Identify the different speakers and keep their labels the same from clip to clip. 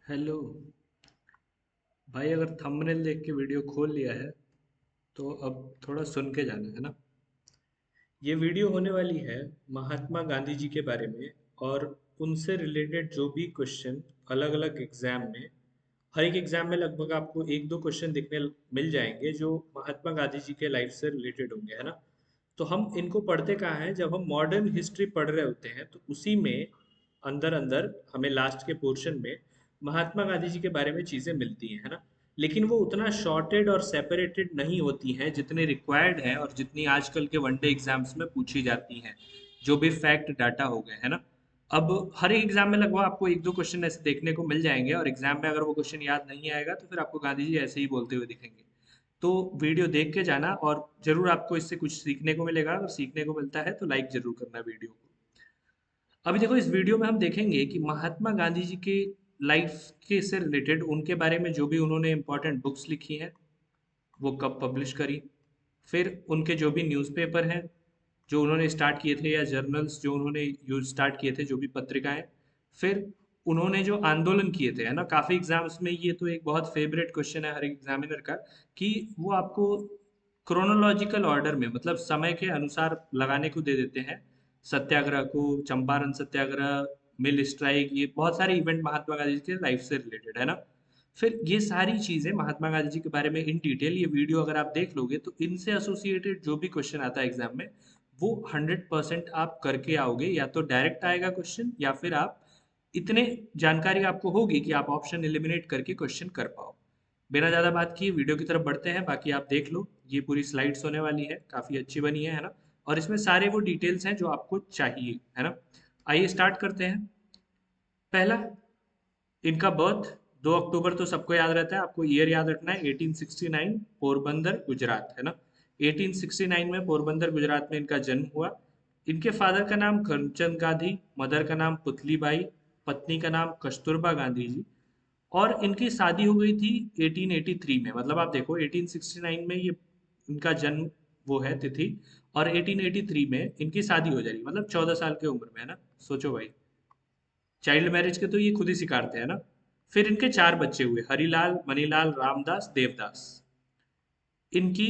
Speaker 1: Hello भाई। अगर thumbnail देख के वीडियो खोल लिया है तो अब थोड़ा सुन के जाना है ना। ये वीडियो होने वाली है महात्मा गांधी जी के बारे में, और उनसे रिलेटेड जो भी क्वेश्चन अलग अलग एग्जाम में, हर एक एग्जाम में लगभग आपको एक दो क्वेश्चन दिखने मिल जाएंगे जो महात्मा गांधी जी के लाइफ से रिलेटेड होंगे, है ना। तो हम इनको पढ़ते कहाँ हैं, जब हम मॉडर्न हिस्ट्री पढ़ रहे होते हैं तो उसी में अंदर अंदर हमें लास्ट के पोर्शन में महात्मा गांधी जी के बारे में चीजें मिलती हैं, है ना। लेकिन वो उतना शॉर्टेड और सेपरेटेड नहीं होती हैं जितने रिक्वायर्ड हैं और जितनी आजकल के वनडे एग्जाम्स में पूछी जाती हैं, जो भी फैक्ट डाटा हो गए, है ना। अब हर एक एग्जाम में लगभग आपको एक दो क्वेश्चन ऐसे देखने को मिल जाएंगे, और एग्जाम में अगर वो क्वेश्चन याद नहीं आएगा तो फिर आपको गांधी जी ऐसे ही बोलते हुए दिखेंगे। तो वीडियो देख के जाना, और जरूर आपको इससे कुछ सीखने को मिलेगा। अगर सीखने को मिलता है तो लाइक जरूर करना वीडियो को। अभी देखो, इस वीडियो में हम देखेंगे कि महात्मा गांधी जी के लाइफ के से रिलेटेड उनके बारे में जो भी उन्होंने इंपॉर्टेंट बुक्स लिखी हैं वो कब पब्लिश करी। फिर उनके जो भी न्यूज़पेपर हैं जो उन्होंने स्टार्ट किए थे, या जर्नल्स जो उन्होंने यूज स्टार्ट किए थे, जो भी पत्रिकाएं। फिर उन्होंने जो आंदोलन किए थे, है ना। काफ़ी एग्जाम्स में ये तो एक बहुत फेवरेट क्वेश्चन है हर एग्जामिनर का, कि वो आपको क्रोनोलॉजिकल ऑर्डर में, मतलब समय के अनुसार लगाने को दे देते हैं। सत्याग्रह को, चंपारण सत्याग्रह, मिल स्ट्राइक, ये बहुत सारे इवेंट महात्मा गांधी जी के लाइफ से रिलेटेड, है ना। फिर ये सारी चीजें महात्मा गांधी जी के बारे में इन डिटेल, ये वीडियो अगर आप देख लोगे तो इनसे एसोसिएटेड जो भी क्वेश्चन आता है एग्जाम में, वो 100% आप करके आओगे। या तो डायरेक्ट आएगा क्वेश्चन, या फिर आप इतने जानकारी आपको होगी कि आप ऑप्शन एलिमिनेट करके क्वेश्चन कर पाओ। बिना ज़्यादा बात किए वीडियो की तरफ बढ़ते हैं। बाकी आप देख लो, ये पूरी स्लाइड्स होने वाली है, काफ़ी अच्छी बनी है ना। और इसमें सारे वो डिटेल्स हैं जो आपको चाहिए, है ना। आइए स्टार्ट करते हैं। पहला, इनका बर्थ 2 अक्टूबर तो सबको याद रहता है, आपको ईयर याद रखना है। 1869, पोरबंदर गुजरात, है ना। 1869 में पोरबंदर गुजरात में इनका जन्म हुआ। इनके फादर का नाम करमचंद गांधी, मदर का नाम पुतलीबाई, पत्नी का नाम कस्तूरबा गांधी जी। और इनकी शादी हो गई थी 1883 में। मतलब आप देखो, 1869 में ये इनका जन्म वो है तिथि, और 1883 में इनकी शादी हो जा रही, मतलब 14 साल की उम्र में, है ना। सोचो भाई, चाइल्ड मैरिज के तो ये खुद ही सिखाते हैं ना। फिर इनके चार बच्चे हुए, हरिलाल, मनीलाल, रामदास, देवदास। इनकी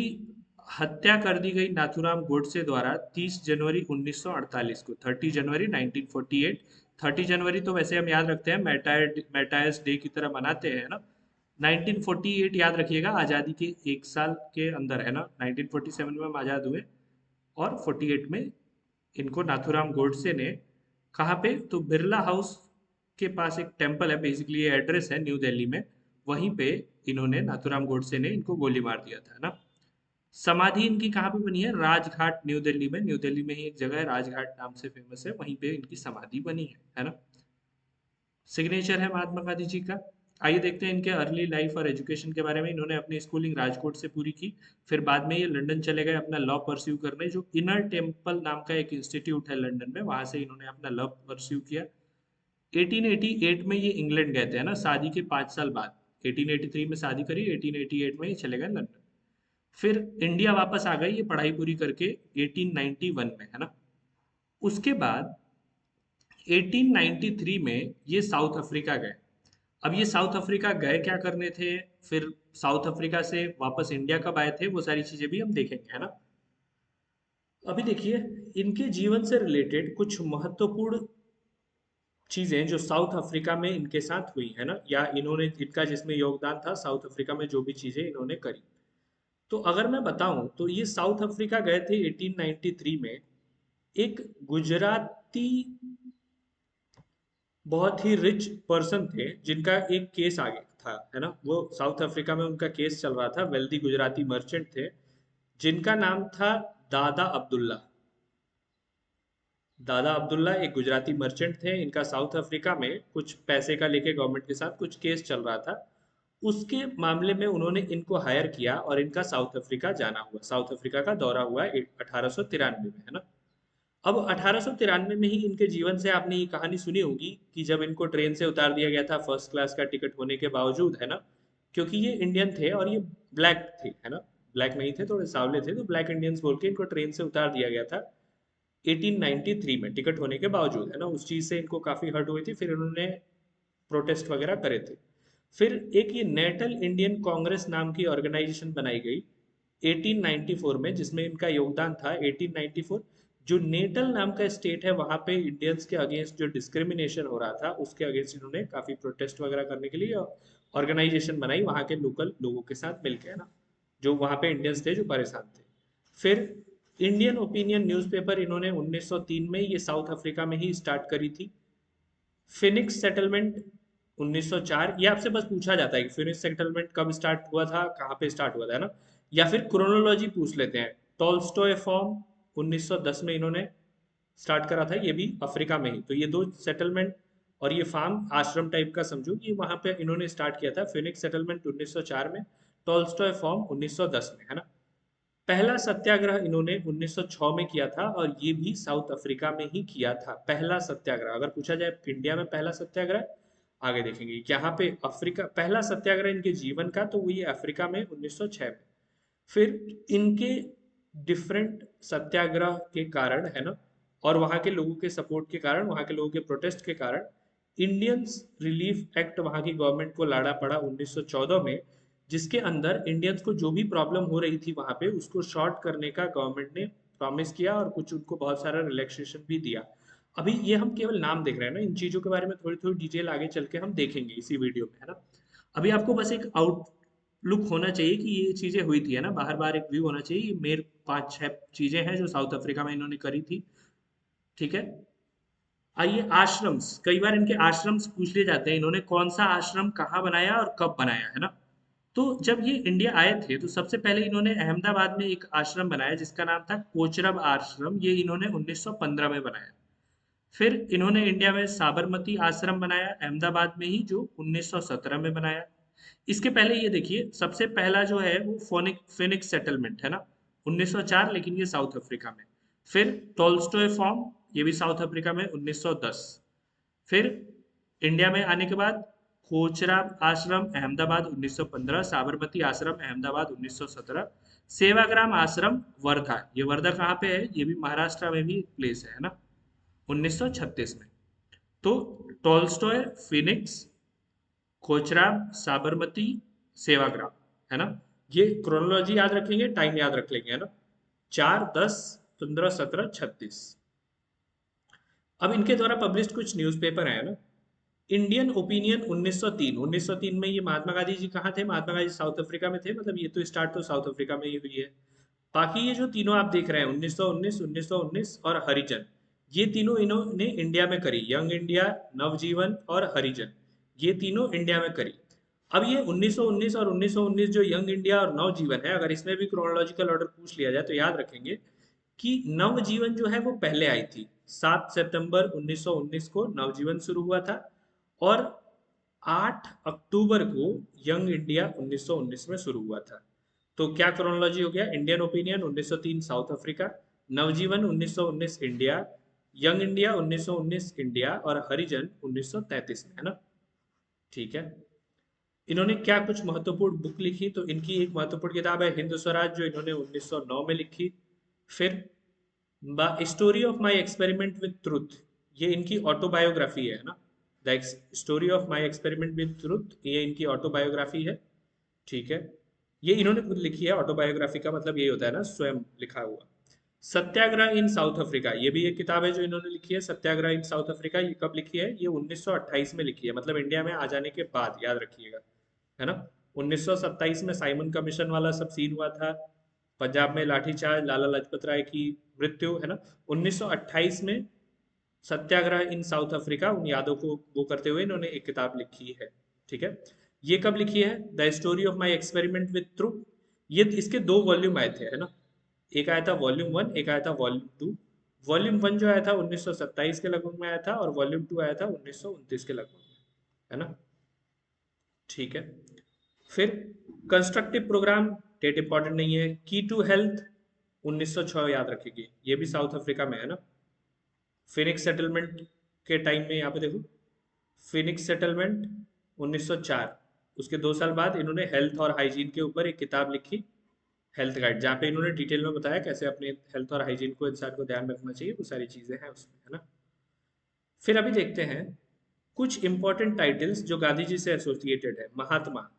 Speaker 1: हत्या कर दी गई नाथूराम गोडसे द्वारा 30 जनवरी 1948 को, 30 जनवरी 1948। 30 जनवरी तो वैसे हम याद रखते हैं, मैटायर्स डे की तरह मनाते हैं ना। 1948 याद रखिएगा, आज़ादी के एक साल के अंदर, है ना। 1947 में हम आज़ाद हुए, और 48 में इनको नाथूराम गोडसे ने, कहाँ पे, तो बिरला हाउस के पास एक टेम्पल है, बेसिकली ये एड्रेस है न्यू दिल्ली में, वहीं पे इन्होंने, नाथूराम गोडसे ने इनको गोली मार दिया था, है ना। समाधि इनकी कहाँ पे बनी है, राजघाट, न्यू दिल्ली में। न्यू दिल्ली में ही एक जगह है राजघाट नाम से फेमस है, वहीं पे इनकी समाधि बनी है ना। सिग्नेचर है महात्मा गांधी जी का। आइए देखते हैं इनके अर्ली लाइफ और एजुकेशन के बारे में। इन्होंने अपनी स्कूलिंग राजकोट से पूरी की। फिर बाद में ये लंदन चले गए अपना लॉ परस्यू करने, जो इनर टेम्पल नाम का एक इंस्टीट्यूट है लंदन में, वहां से इन्होंने अपना लॉ परस्यू किया। 1888 में ये इंग्लैंड गए थे, है ना, शादी के 5 साल बाद। 1883 में शादी करी, 1888 में ये चले गए लंदन। फिर इंडिया वापस आ गए ये पढ़ाई पूरी करके 1891 में, है ना। उसके बाद 1893 में ये साउथ अफ्रीका गए। अब ये साउथ अफ्रीका गए क्या करने थे, फिर साउथ अफ्रीका से वापस इंडिया कब आए थे, वो सारी चीजें भी हम देखेंगे, है ना। अभी देखिए, इनके जीवन से रिलेटेड कुछ महत्वपूर्ण चीजें जो साउथ अफ्रीका में इनके साथ हुई, है ना, या इन्होंने, इनका जिसमें योगदान था साउथ अफ्रीका में, जो भी चीजें इन्होंने करी। तो अगर मैं बताऊं तो ये साउथ अफ्रीका गए थे 1893 में। एक गुजराती बहुत ही रिच पर्सन थे, जिनका एक केस आगे था, है ना। वो साउथ अफ्रीका में उनका केस चल रहा था। वेल्दी गुजराती मर्चेंट थे, जिनका नाम था दादा अब्दुल्ला। दादा अब्दुल्ला एक गुजराती मर्चेंट थे। इनका साउथ अफ्रीका में कुछ पैसे का लेके गवर्नमेंट के साथ कुछ केस चल रहा था। उसके मामले में उन्होंने इनको हायर किया, और इनका साउथ अफ्रीका जाना हुआ, साउथ अफ्रीका का दौरा हुआ 1893 में, है ना। अब 1893 में ही इनके जीवन से आपने ये कहानी सुनी होगी कि जब इनको ट्रेन से उतार दिया गया था फर्स्ट क्लास का टिकट होने के बावजूद, है ना। क्योंकि ये इंडियन थे और ये ब्लैक थे, है ना। ब्लैक नहीं थे, थोड़े सावले थे, तो ब्लैक इंडियंस बोल के इनको ट्रेन से उतार दिया गया था 1893 में टिकट होने के बावजूद, है ना। उस चीज़ से इनको काफ़ी हर्ट हुई थी। फिर इन्होंने प्रोटेस्ट वगैरह करे थे। फिर एक ये नेटल इंडियन कांग्रेस नाम की ऑर्गेनाइजेशन बनाई गई 1894 में, जिसमें इनका योगदान था 1894। जो नेटल नाम का स्टेट है वहां पे इंडियंस के अगेंस्ट जो डिस्क्रिमिनेशन हो रहा था उसके अगेंस्ट इन्होंने काफी प्रोटेस्ट वगैरह करने के लिए ऑर्गेनाइजेशन बनाई वहां के लोकल लोगों के साथ मिलकर, है ना, जो वहां पे इंडियंस थे जो परेशान थे। फिर इंडियन ओपिनियन न्यूज़पेपर इन्होंने 1903 में ये साउथ अफ्रीका में ही स्टार्ट करी थी। फिनिक्स सेटलमेंट 1904, ये आपसे बस पूछा जाता है कि फिनिक्स सेटलमेंट कब स्टार्ट हुआ था, कहाँ पे स्टार्ट हुआ था, है ना, या फिर क्रोनोलॉजी पूछ लेते हैं। टॉल्स्टॉय फॉर्म 1910 में इन्होंने स्टार्ट करा था, ये भी अफ्रीका में ही। तो ये दो सेटलमेंट और ये फार्म आश्रम टाइप का समझो कि वहां पे इन्होंने स्टार्ट किया था। फिनिक्स सेटलमेंट 1904 में, टॉल्स्टॉय फॉर्म 1910 में, है ना। पहला सत्याग्रह इन्होंने 1906 में किया था और ये भी साउथ अफ्रीका में ही किया था। पहला सत्याग्रह अगर पूछा जाए इंडिया में पहला सत्याग्रह, आगे देखेंगे यहाँ पे अफ्रीका पहला सत्याग्रह इनके जीवन का, तो वो ये अफ्रीका में 1906 में। फिर इनके डिफरेंट सत्याग्रह के कारण, है ना, और वहाँ के लोगों के सपोर्ट के कारण, वहाँ के लोगों के प्रोटेस्ट के कारण इंडियंस रिलीफ एक्ट वहाँ की गवर्नमेंट को लाना पड़ा 1914 में, जिसके अंदर इंडियंस को जो भी प्रॉब्लम हो रही थी वहाँ पे उसको शॉर्ट करने का गवर्नमेंट ने प्रॉमिस किया और कुछ उनको बहुत सारा रिलैक्सेशन भी दिया। अभी ये हम केवल नाम देख रहे हैं ना, इन चीज़ों के बारे में थोड़ी थोड़ी डिटेल आगे चल के हम देखेंगे इसी वीडियो में, है ना। अभी आपको बस एक आउटलुक होना चाहिए कि ये चीज़ें हुई थी, है ना, बाहर बाहर एक व्यू होना चाहिए। ये मेर 5-6 चीज़ें हैं जो साउथ अफ्रीका में इन्होंने करी थी, ठीक है। आइए आश्रम्स, कई बार इनके आश्रम्स पूछ लिए जाते हैं, इन्होंने कौन सा आश्रम कहाँ बनाया और कब बनाया, है ना। तो जब ये इंडिया आए थे तो सबसे पहले इन्होंने अहमदाबाद में एक आश्रम बनाया जिसका नाम था कोचरब आश्रम, ये इन्होंने 1915 में बनाया। फिर इन्होंने इंडिया में साबरमती आश्रम बनाया अहमदाबाद में ही, जो 1917 में बनाया। इसके पहले ये देखिए सबसे पहला जो है वो फिनिक्स सेटलमेंट, है ना, 1904, लेकिन ये साउथ अफ्रीका में। फिर टोल्स्टॉय फॉर्म, ये भी साउथ अफ्रीका में 1910। फिर इंडिया में आने के बाद कोचरा आश्रम अहमदाबाद 1915, साबरमती आश्रम अहमदाबाद 1917, सेवाग्राम आश्रम वर्धा, ये वर्धा कहाँ पे है, ये भी महाराष्ट्र में भी एक प्लेस है ना, 1936 में। तो टॉल्स्टॉय, फिनिक्स, कोचराब, साबरमती, सेवाग्राम, है ना। ये क्रोनोलॉजी याद रखेंगे, टाइम याद रख लेंगे, है ना। 4, 10, 15, 17, 36। अब इनके द्वारा पब्लिश्ड कुछ न्यूज़पेपर है ना। इंडियन ओपिनियन 1903, 1903 में ये महात्मा गांधी जी कहाँ थे, महात्मा गांधी साउथ अफ्रीका में थे, मतलब ये तो स्टार्ट तो साउथ अफ्रीका में ही हुई है। बाकी ये जो तीनों आप देख रहे हैं 1919, 1919 और हरिजन, ये तीनों इन्होंने इंडिया में करी। यंग इंडिया, नवजीवन और हरिजन, ये तीनों इंडिया में करी। अब ये 1919 और 1919 जो यंग इंडिया और नवजीवन है, अगर इसमें भी क्रोनोलॉजिकल ऑर्डर पूछ लिया जाए तो याद रखेंगे कि नवजीवन जो है वो पहले आई थी। 7 सितंबर 1919 को नवजीवन शुरू हुआ था और 8 अक्टूबर को यंग इंडिया 1919 में शुरू हुआ था। तो क्या क्रोनोलॉजी हो गया, इंडियन ओपिनियन 1903 साउथ अफ्रीका, नवजीवन 1919 इंडिया, यंग इंडिया 1919 इंडिया और हरिजन 1933 में, है ना। ठीक है। इन्होंने क्या कुछ महत्वपूर्ण बुक लिखी, तो इनकी एक महत्वपूर्ण किताब है हिंद स्वराज, जो इन्होंने 1909 में लिखी। फिर the story of my experiment with truth, ये इनकी ऑटोबायोग्राफी है ना। The story of my experiment with truth, ये इनकी ऑटोबायोग्राफी है, ठीक है। ये इन्होंने खुद लिखी है, ऑटोबायोग्राफी का मतलब यही होता है ना, स्वयं लिखा हुआ। सत्याग्रह इन साउथ अफ्रीका, ये भी एक किताब है जो इन्होंने लिखी है, सत्याग्रह इन साउथ अफ्रीका। ये कब लिखी है, ये 1928 में लिखी है, मतलब इंडिया में आ जाने के बाद, याद रखिएगा, है ना। 1927 में साइमन कमीशन वाला सब सीन हुआ था, पंजाब में लाठीचार्ज, लाला लाजपत राय की मृत्यु, है ना। 1928 में सत्याग्रह इन साउथ अफ्रीका, उन यादों को वो करते हुए इन्होंने एक किताब लिखी है, ठीक है। ये कब लिखी है, the story of my experiment with truth, ये इसके 2 वॉल्यूम आए थे, है ना। एक आया था वॉल्यूम 1, एक आया था वॉल्यूम 2। वॉल्यूम 1 जो आया था 1927 के लगभग में आया था और वॉल्यूम 2 आया था 1929 के लगभग में, है ना। ठीक है। फिर कंस्ट्रक्टिव प्रोग्राम, डेट इंपॉर्टेंट नहीं है। की टू हेल्थ 1906, याद रखिए, ये भी साउथ अफ्रीका में है ना। फिनिक्स सेटलमेंट के टाइम में, यहाँ पे देखो, फिनिक्स सेटलमेंट 1904, उसके 2 साल बाद इन्होंने हेल्थ और हाइजीन के ऊपर एक किताब लिखी, हेल्थ गाइड, जहाँ पे इन्होंने डिटेल में बताया कैसे अपने हेल्थ और हाइजीन को इंसान को ध्यान रखना चाहिए, वो सारी चीज़ें हैं उसमें, है ना। फिर अभी देखते हैं कुछ इंपॉर्टेंट टाइटल्स जो गांधी जी से एसोसिएटेड है। महात्मा,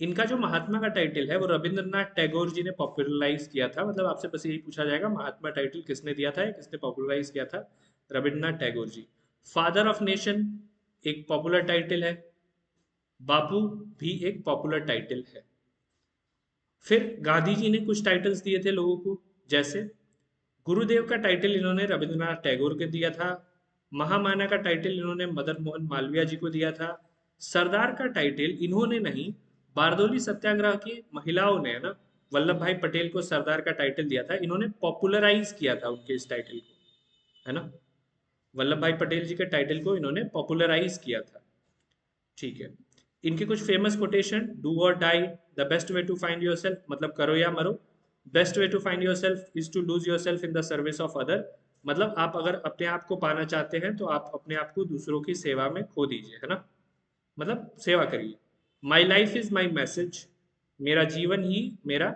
Speaker 1: इनका जो महात्मा का टाइटल है वो रविंद्रनाथ टैगोर जी ने पॉपुलराइज किया था। मतलब आपसे बस यही पूछा जाएगा महात्मा टाइटल किसने दिया था या किसने पॉपुलराइज किया था? Rabindranath Tagore ji. Father of nation एक पॉपुलर टाइटल है, बापू भी एक पॉपुलर टाइटल है। फिर गांधी जी ने कुछ टाइटल्स दिए थे लोगों को, जैसे गुरुदेव का टाइटल इन्होंने रविंद्रनाथ टैगोर को दिया था। महामाना का टाइटल इन्होंने मदन मोहन मालवीय जी को दिया था। सरदार का टाइटल इन्होंने नहीं, बारदोली सत्याग्रह की महिलाओं ने, है ना, वल्लभ भाई पटेल को सरदार का टाइटल दिया था। इन्होंने पॉपुलराइज किया था उनके इस टाइटल को, है ना। वल्लभ भाई पटेल जी के टाइटल को इन्होंने पॉपुलराइज किया था। ठीक है। इनके कुछ famous quotation, do or die, the best way to find yourself, मतलब करो या मरो। Best way to find yourself is to lose yourself in the service of other, मतलब आप अगर अपने आप को पाना चाहते हैं तो आप अपने आप को दूसरों की सेवा में खो दीजिए, है ना, मतलब सेवा करिए। My life is my message, मेरा जीवन ही मेरा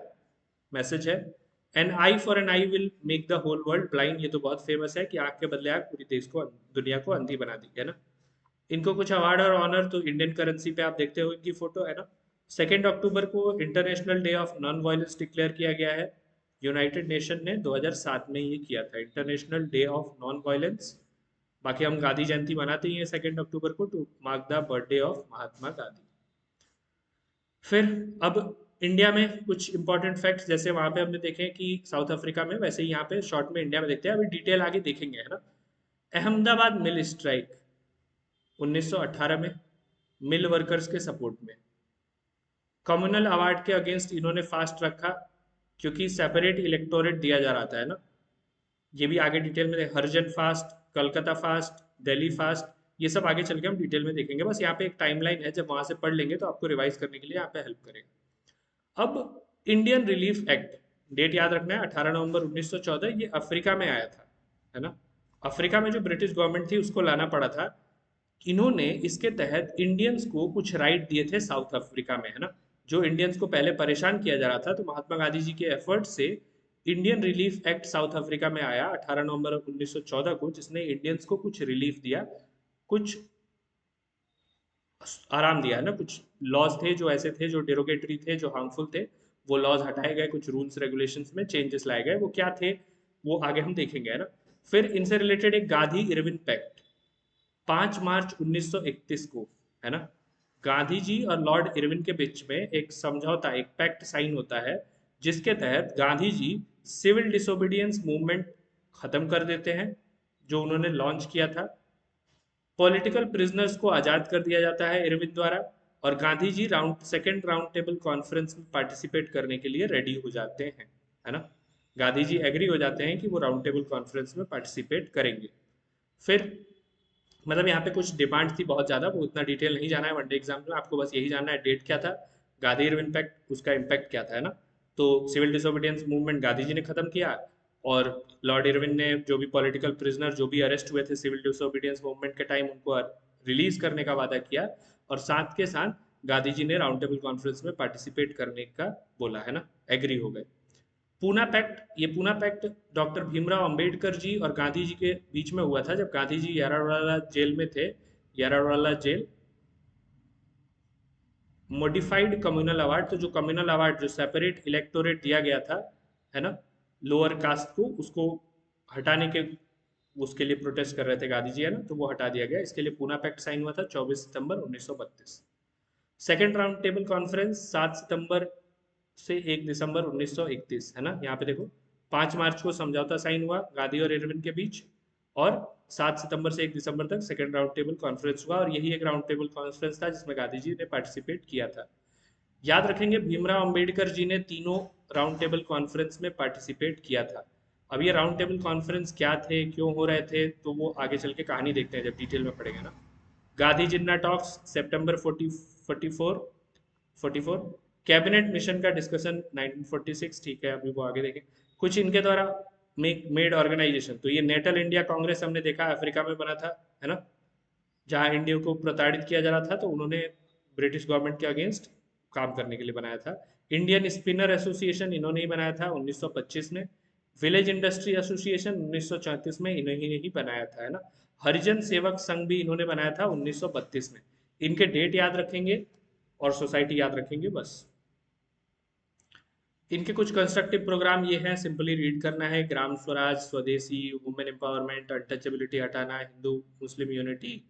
Speaker 1: मैसेज है। An eye for an eye will make the whole world blind, ये तो बहुत फेमस है कि आग के बदले आग पूरी देश को, दुनिया को अंधी बना दी, है ना। इनको कुछ अवार्ड और ऑनर तो इंडियन करेंसी पे आप देखते हो इनकी फोटो, है ना। 2 अक्टूबर को international day of non violence declare किया गया है। यूनाइटेड नेशन ने 2007 में ये किया था, international day of non violence. बाकी हम गांधी जयंती मनाते ही हैं 2 अक्टूबर को, to mark the birthday of Mahatma Gandhi. फिर अब इंडिया में कुछ इंपॉर्टेंट फैक्ट्स, जैसे वहां पे हमने देखे कि साउथ अफ्रीका में, वैसे ही यहाँ पे शॉर्ट में इंडिया में देखते हैं, अभी डिटेल आगे देखेंगे, है ना। अहमदाबाद मिल स्ट्राइक 1918 में, मिल वर्कर्स के सपोर्ट में। कम्युनल अवार्ड के अगेंस्ट इन्होंने फास्ट रखा, क्योंकि सेपरेट इलेक्टोरेट दिया जा रहा था, है ना। ये भी आगे डिटेल में Harijan fast, Calcutta fast, Delhi fast, ये सब आगे चल के हम डिटेल में देखेंगे। बस यहाँ पे एक टाइमलाइन है, जब वहां से पढ़ लेंगे तो आपको रिवाइज करने के लिए यहाँ पे हेल्प करेगा। अब इंडियन रिलीफ एक्ट, डेट याद रखना है, 18 नवंबर 1914, ये अफ्रीका में आया था, है ना। अफ्रीका में जो ब्रिटिश गवर्नमेंट थी उसको लाना पड़ा था। इन्होंने इसके तहत इंडियंस को कुछ राइट दिए थे साउथ अफ्रीका में, है ना। जो इंडियंस को पहले परेशान किया जा रहा था, तो महात्मा गांधी जी के एफर्ट से Indian relief act south Africa में आया 18 नवंबर 1914 को, जिसने इंडियंस को कुछ रिलीफ दिया, कुछ आराम दिया, है ना। कुछ लॉज थे जो ऐसे थे, जो डेरोगेटरी थे, जो हार्मफुल थे, वो लॉज हटाए गए, कुछ रूल्स रेगुलेशंस में चेंजेस लाए गए। वो क्या थे वो आगे हम देखेंगे, है ना। फिर इनसे रिलेटेड एक गांधी इरविन पैक्ट 5 मार्च 1931 को, है ना, गांधी जी और लॉर्ड इरविन के बीच में एक समझौता, एक पैक्ट साइन होता है, जिसके तहत Gandhi ji civil disobedience movement खत्म कर देते हैं, जो उन्होंने लॉन्च किया था। पॉलिटिकल प्रिजनर्स को आज़ाद कर दिया जाता है इरविन द्वारा, और Gandhi ji second round table conference में पार्टिसिपेट करने के लिए रेडी हो जाते हैं, है ना। गांधी जी एग्री हो जाते हैं कि वो राउंड टेबल कॉन्फ्रेंस में पार्टिसिपेट करेंगे। फिर मतलब यहाँ पे कुछ डिमांड थी बहुत ज़्यादा, वो उतना डिटेल नहीं जाना है वनडे एग्जाम में, आपको बस यही जानना है डेट क्या था, गांधी इरविन पैक्ट, उसका इम्पैक्ट क्या था, है ना। तो civil disobedience movement Gandhi ji ने खत्म किया, और लॉर्ड इरविन ने जो भी पॉलिटिकल प्रिजनर जो भी अरेस्ट हुए थे सिविल डिसोबीडियंस मूवमेंट के टाइम, उनको रिलीज करने का वादा किया, और साथ के साथ गांधी जी ने राउंड टेबल कॉन्फ्रेंस में पार्टिसिपेट करने का बोला, है ना, एग्री हो गए। पूना पैक्ट, ये पूना पैक्ट डॉक्टर भीमराव अंबेडकर जी और गांधी जी के बीच में हुआ था, जब गांधी जी यारावाला जेल में थे। यारावाला जेल, मॉडिफाइड कम्युनल अवार्ड, तो जो कम्युनल अवार्ड, जो सेपरेट इलेक्टोरेट दिया गया था, है ना, लोअर कास्ट को, उसको हटाने के, उसके लिए प्रोटेस्ट कर रहे थे गांधी जी, है ना, तो वो हटा दिया गया। इसके लिए पूना पैक्ट साइन हुआ था 24 सितंबर 1932। सेकेंड राउंड टेबल कॉन्फ्रेंस 7 सितंबर से 1 दिसंबर 1931, है ना। यहाँ पे देखो, 5 मार्च को समझौता साइन हुआ गांधी और इरविन के बीच, और 7 सितंबर से 1 दिसंबर तक सेकेंड राउंड टेबल कॉन्फ्रेंस हुआ, और यही एक राउंड टेबल कॉन्फ्रेंस था जिसमें गांधी जी ने पार्टिसिपेट किया था। याद रखेंगे, भीमराव अंबेडकर जी ने तीनों राउंड टेबल कॉन्फ्रेंस में पार्टिसिपेट किया था। अब ये राउंड टेबल कॉन्फ्रेंस क्या थे, क्यों हो रहे थे, तो वो आगे चल के कहानी देखते हैं जब डिटेल में पढ़ेंगे ना। गांधी जिन्ना टॉक्स सितंबर 44 कैबिनेट मिशन का डिस्कशन 1946, ठीक है, अभी वो आगे देखें। कुछ इनके द्वारा मेड ऑर्गेनाइजेशन, तो ये नेटल इंडिया कांग्रेस हमने देखा अफ्रीका में बना था, है ना, जहाँ इंडिया को प्रताड़ित किया जा रहा था, तो उन्होंने ब्रिटिश गवर्नमेंट के अगेंस्ट काम करने के लिए बनाया था। इंडियन स्पिनर एसोसिएशन इन्होंने ही बनाया था 1925 में। विलेज इंडस्ट्री एसोसिएशन 1934 में इन्होंने ही बनाया था, है ना। हरिजन सेवक संघ भी इन्होंने बनाया था 1932 में। इनके डेट याद रखेंगे और सोसाइटी याद रखेंगे बस। इनके कुछ कंस्ट्रक्टिव प्रोग्राम ये हैं, सिंपली रीड करना है। ग्राम स्वराज, स्वदेशी, वुमेन एम्पावरमेंट, अनटचेबिलिटी हटाना, हिंदू मुस्लिम यूनिटी,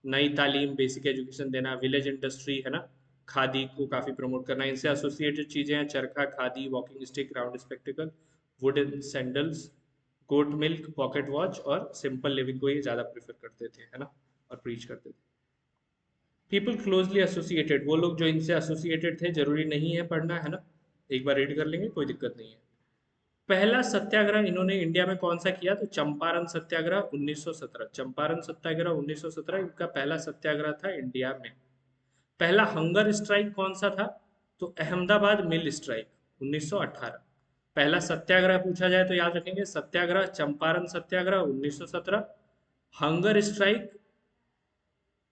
Speaker 1: नई तालीम, बेसिक एजुकेशन देना, विलेज इंडस्ट्री है ना, खादी को काफ़ी प्रमोट करना। इनसे एसोसिएटेड चीज़ें हैं चरखा, खादी, walking stick, round spectacle, wooden sandals, goat milk, pocket watch और सिंपल लिविंग को ये ज़्यादा प्रेफर करते थे, है ना, और प्रीच करते थे। पीपल क्लोजली एसोसिएटेड, वो लोग जो इनसे एसोसिएटेड थे, जरूरी नहीं है पढ़ना, है ना, एक बार रीड कर लेंगे, कोई दिक्कत नहीं है। पहला सत्याग्रह इन्होंने इंडिया में कौन सा किया, तो चंपारण सत्याग्रह 1917। चंपारण सत्याग्रह 1917 इनका पहला सत्याग्रह था इंडिया में। पहला हंगर स्ट्राइक कौन सा था, तो अहमदाबाद मिल स्ट्राइक 1918। पहला सत्याग्रह पूछा जाए तो याद रखेंगे सत्याग्रह चंपारण सत्याग्रह 1917, हंगर स्ट्राइक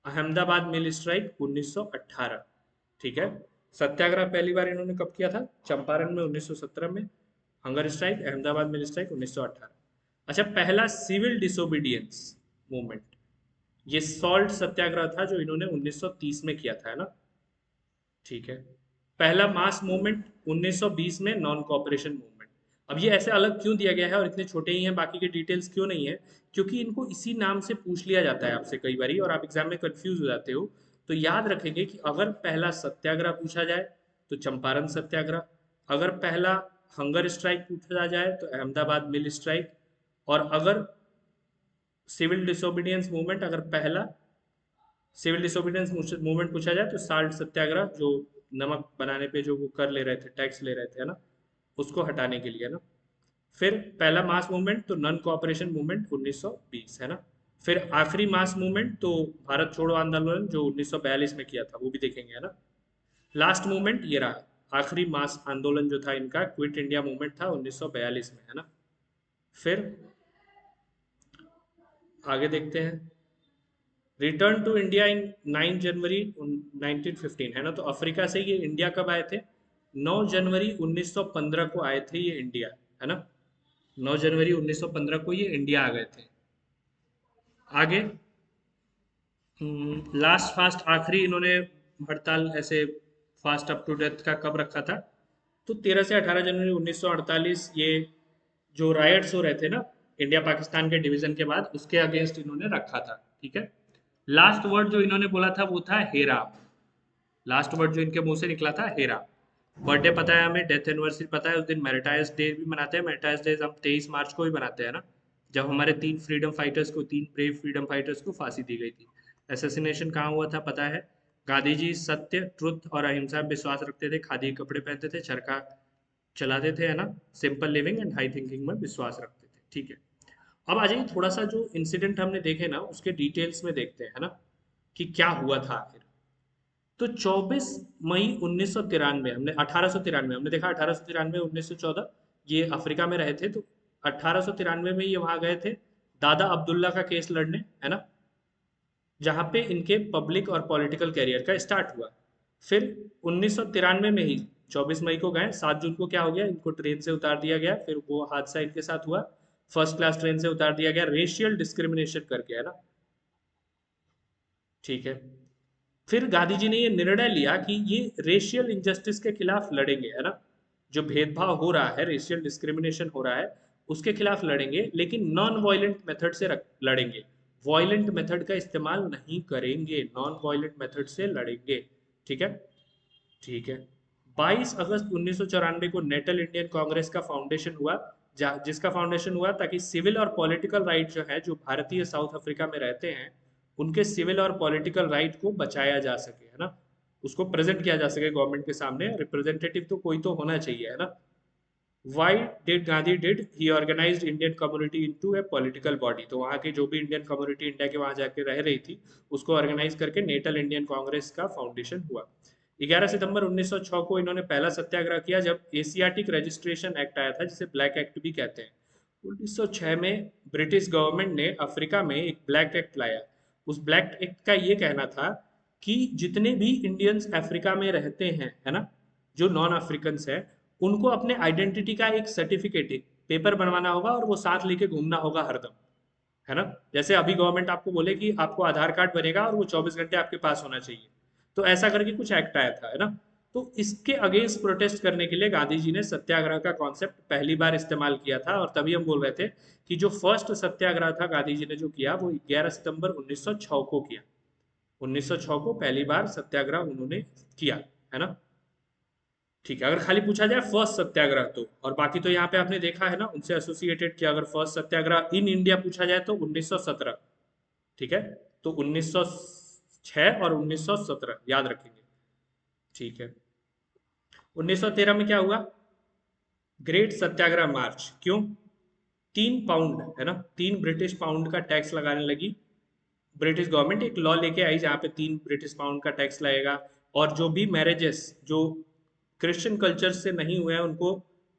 Speaker 1: अहमदाबाद मिल स्ट्राइक 1918। ठीक है, सत्याग्रह पहली बार इन्होंने कब किया था, चंपारण में 1917 में, हंगर स्ट्राइक अहमदाबाद मिल स्ट्राइक 1918। अच्छा, पहला सिविल डिसोबीडियंस मूवमेंट, ये सॉल्ट सत्याग्रह था जो इन्होंने 1930 में किया था, है ना। ठीक है, पहला मास मूवमेंट 1920 में नॉन कॉपरेशन मूवमेंट। अब ये ऐसे अलग क्यों दिया गया है और इतने छोटे ही हैं, बाकी के डिटेल्स क्यों नहीं है, क्योंकि इनको इसी नाम से पूछ लिया जाता है आपसे कई बारी और आप एग्जाम में कंफ्यूज हो जाते हो। तो याद रखेंगे कि अगर पहला सत्याग्रह पूछा जाए तो चंपारण सत्याग्रह, अगर पहला हंगर स्ट्राइक पूछा जाए तो अहमदाबाद मिल स्ट्राइक, और अगर सिविल डिसोबीडियंस मूवमेंट, अगर पहला सिविल डिसोबीडियंस मूवमेंट पूछा जाए तो साल्ट सत्याग्रह, जो नमक बनाने पे जो वो कर ले रहे थे, टैक्स ले रहे थे, है ना, उसको हटाने के लिए, है ना। फिर पहला मास मूवमेंट तो नॉन कोऑपरेशन मूवमेंट 1920, है ना। फिर आखिरी मास मूवमेंट तो भारत छोड़ो आंदोलन जो 1942 में किया था, वो भी देखेंगे, है ना। लास्ट मूवमेंट ये रहा, आखिरी मास आंदोलन जो था इनका, क्विट इंडिया मूवमेंट था 1942 में, है ना। फिर आगे देखते हैं, रिटर्न टू इंडिया इन 9 जनवरी 1915, है ना। तो अफ्रीका से ये इंडिया कब आए थे, 9 जनवरी 1915 को आए थे ये इंडिया, है ना। 9 जनवरी 1915 को ये इंडिया आ गए थे। आगे लास्ट फास्ट आखिरी इन्होंने हड़ताल ऐसे फास्ट अप टू डेथ का कब रखा था, तो 13 से 18 जनवरी 1948, ये जो रायट्स हो रहे थे ना इंडिया पाकिस्तान के डिवीजन के बाद, उसके अगेंस्ट इन्होंने रखा था। ठीक है, लास्ट वर्ड जो इन्होंने बोला था वो था हेरा। लास्ट वर्ड जो इनके मुंह से निकला था हेरा। बर्थडे पता है हमें, डेथ एनिवर्सरी पता है, उस दिन मेरिटाइज डे भी मनाते हैं। मेरिटाइज डे हम 23 मार्च को भी मनाते हैं ना, जब हमारे 3 फ्रीडम फाइटर्स को, 3 ब्रेव फ्रीडम फाइटर्स को फांसी दी गई थी। एसेसिनेशन कहाँ हुआ था पता है, गांधी जी सत्य, ट्रुथ और अहिंसा में विश्वास रखते थे, खादी के कपड़े पहनते थे, चरखा चलाते थे, है ना, simple living and high thinking में विश्वास रखते थे। ठीक है, अब आ जाइए थोड़ा सा जो इंसिडेंट हमने देखे ना उसके डिटेल्स में देखते हैं, है ना, कि क्या हुआ था आखिर। तो 24 मई 1993, हमने 1893, हमने देखा 1893 1914 ये अफ्रीका में रहे थे, तो 1893 में ये वहां गए थे दादा अब्दुल्ला का केस लड़ने, है ना, जहां पे इनके पब्लिक और पॉलिटिकल कैरियर का स्टार्ट हुआ। फिर 1993 में ही 24 मई को गए, 7 जून को क्या हो गया, इनको ट्रेन से उतार दिया गया, फिर वो हादसा इनके साथ हुआ, फर्स्ट क्लास ट्रेन से उतार दिया गया रेशियल डिस्क्रिमिनेशन करके, है ना। ठीक है, फिर गांधी जी ने ये निर्णय लिया कि ये रेशियल इंजस्टिस के खिलाफ लड़ेंगे, है ना, जो भेदभाव हो रहा है, रेशियल डिस्क्रिमिनेशन हो रहा है, उसके खिलाफ लड़ेंगे, लेकिन नॉन वायलेंट मेथड से लड़ेंगे, वायलेंट मेथड का इस्तेमाल नहीं करेंगे, नॉन वायलेंट मेथड से लड़ेंगे। ठीक है, ठीक है। 22 अगस्त 1994 को नेटल इंडियन कांग्रेस का फाउंडेशन हुआ, जिसका फाउंडेशन हुआ ताकि सिविल और पॉलिटिकल राइट जो है, जो भारतीय साउथ अफ्रीका में रहते हैं, उनके सिविल और पॉलिटिकल राइट को बचाया जा सके, है ना, उसको प्रेजेंट किया जा सके गवर्नमेंट के सामने, रिप्रेजेंटेटिव तो कोई तो होना चाहिए, है ना। Why did Gandhi did he organised Indian community into a political body, तो वहाँ की जो भी इंडियन कम्युनिटी इंडिया के वहाँ जाके रह रही थी उसको ऑर्गेनाइज करके नेटल इंडियन कांग्रेस का फाउंडेशन हुआ। 11 सितंबर 1906 को इन्होंने पहला सत्याग्रह किया, जब एशियाटिक रजिस्ट्रेशन एक्ट आया था, जिसे ब्लैक एक्ट भी कहते हैं। 1906 में ब्रिटिश गवर्नमेंट ने अफ्रीका में एक ब्लैक एक्ट लाया। उस ब्लैक एक्ट का ये कहना था कि जितने भी इंडियंस अफ्रीका में रहते हैं, है ना, जो नॉन अफ्रीकन है, उनको अपने आइडेंटिटी का एक सर्टिफिकेट, एक पेपर बनवाना होगा और वो साथ लेके घूमना होगा हरदम। है ना। जैसे अभी गवर्नमेंट आपको बोले कि आपको आधार कार्ड बनेगा और वो 24 घंटे आपके पास होना चाहिए, तो ऐसा करके कुछ एक्ट आया था, है ना। तो इसके अगेंस्ट प्रोटेस्ट करने के लिए गांधी जी ने सत्याग्रह का कॉन्सेप्ट पहली बार इस्तेमाल किया था, और तभी हम बोल रहे थे कि जो फर्स्ट सत्याग्रह था गांधी जी ने जो किया वो 11 सितंबर 1906 को किया। 1906 को पहली बार सत्याग्रह उन्होंने किया, है ना। ठीक है, अगर खाली पूछा जाए फर्स्ट सत्याग्रह तो, और बाकी तो यहाँ पे आपने देखा है ना उनसे एसोसिएटेड किया। अगर फर्स्ट सत्याग्रह इन इंडिया पूछा जाए तो 1917। ठीक है, तो 1906 और 1917 याद रखेंगे। ठीक है, 1913 में क्या हुआ? ग्रेट सत्याग्रह मार्च। क्यों? 3 पाउंड, है ना, 3 ब्रिटिश पाउंड का टैक्स लगाने लगी ब्रिटिश गवर्नमेंट। एक लॉ लेके आई जहाँ पे 3 ब्रिटिश पाउंड का टैक्स लगेगा, और जो भी मैरिजेस जो क्रिश्चियन कल्चर से नहीं हुए हैं उनको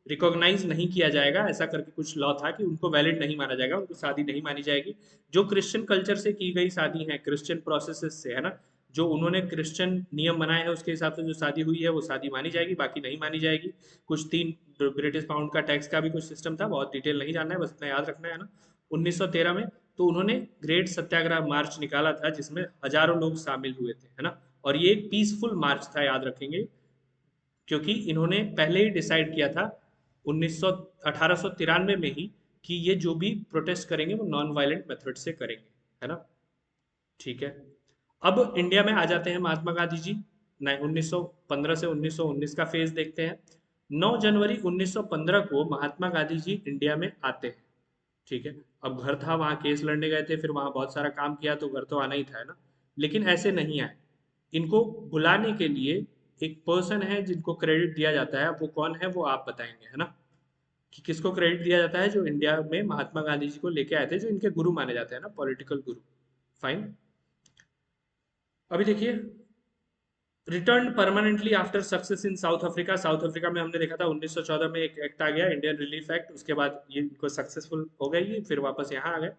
Speaker 1: रिकॉग्नाइज नहीं किया जाएगा, ऐसा करके कुछ लॉ था कि उनको वैलिड नहीं माना जाएगा, उनको शादी नहीं मानी जाएगी। जो क्रिश्चियन कल्चर से की गई शादी है, क्रिश्चियन प्रोसेसेस से, है ना, जो उन्होंने क्रिश्चियन नियम बनाए हैं उसके हिसाब से जो शादी हुई है वो शादी मानी जाएगी, बाकी नहीं मानी जाएगी। कुछ 3 ब्रिटिश पाउंड का टैक्स का भी कुछ सिस्टम था, बहुत डिटेल नहीं जानना है, बस इतना याद रखना है ना। 1913 में तो उन्होंने ग्रेट सत्याग्रह मार्च निकाला था जिसमें हजारों लोग शामिल हुए थे, है ना। और ये एक पीसफुल मार्च था, याद रखेंगे, क्योंकि इन्होंने पहले ही डिसाइड किया था 1900 1893 में ही कि ये जो भी प्रोटेस्ट करेंगे वो नॉन वायलेंट मेथड से करेंगे, है ना। ठीक है, अब इंडिया में आ जाते हैं महात्मा गांधी जी। 1915 से 1919 का फेज देखते हैं। 9 जनवरी 1915 को महात्मा गांधी जी इंडिया में आते हैं। ठीक है, अब घर था, वहाँ केस लड़ने गए थे, फिर वहाँ बहुत सारा काम किया तो घर तो आना ही था, है ना। लेकिन ऐसे नहीं आए। इनको बुलाने के लिए एक पर्सन है जिनको क्रेडिट दिया जाता है, वो कौन है वो आप बताएंगे, है ना, कि किसको क्रेडिट दिया जाता है जो इंडिया में महात्मा गांधी जी को लेके आए थे, जो इनके गुरु माने जाते हैं ना, पॉलिटिकल गुरु। फाइन। अभी देखिए, return permanently after success in south Africa. South Africa में हमने देखा था 1914 में एक एक्ट आ गया, इंडियन रिलीफ एक्ट, उसके बाद ये इनको सक्सेसफुल हो गई, ये फिर वापस यहाँ आ गए।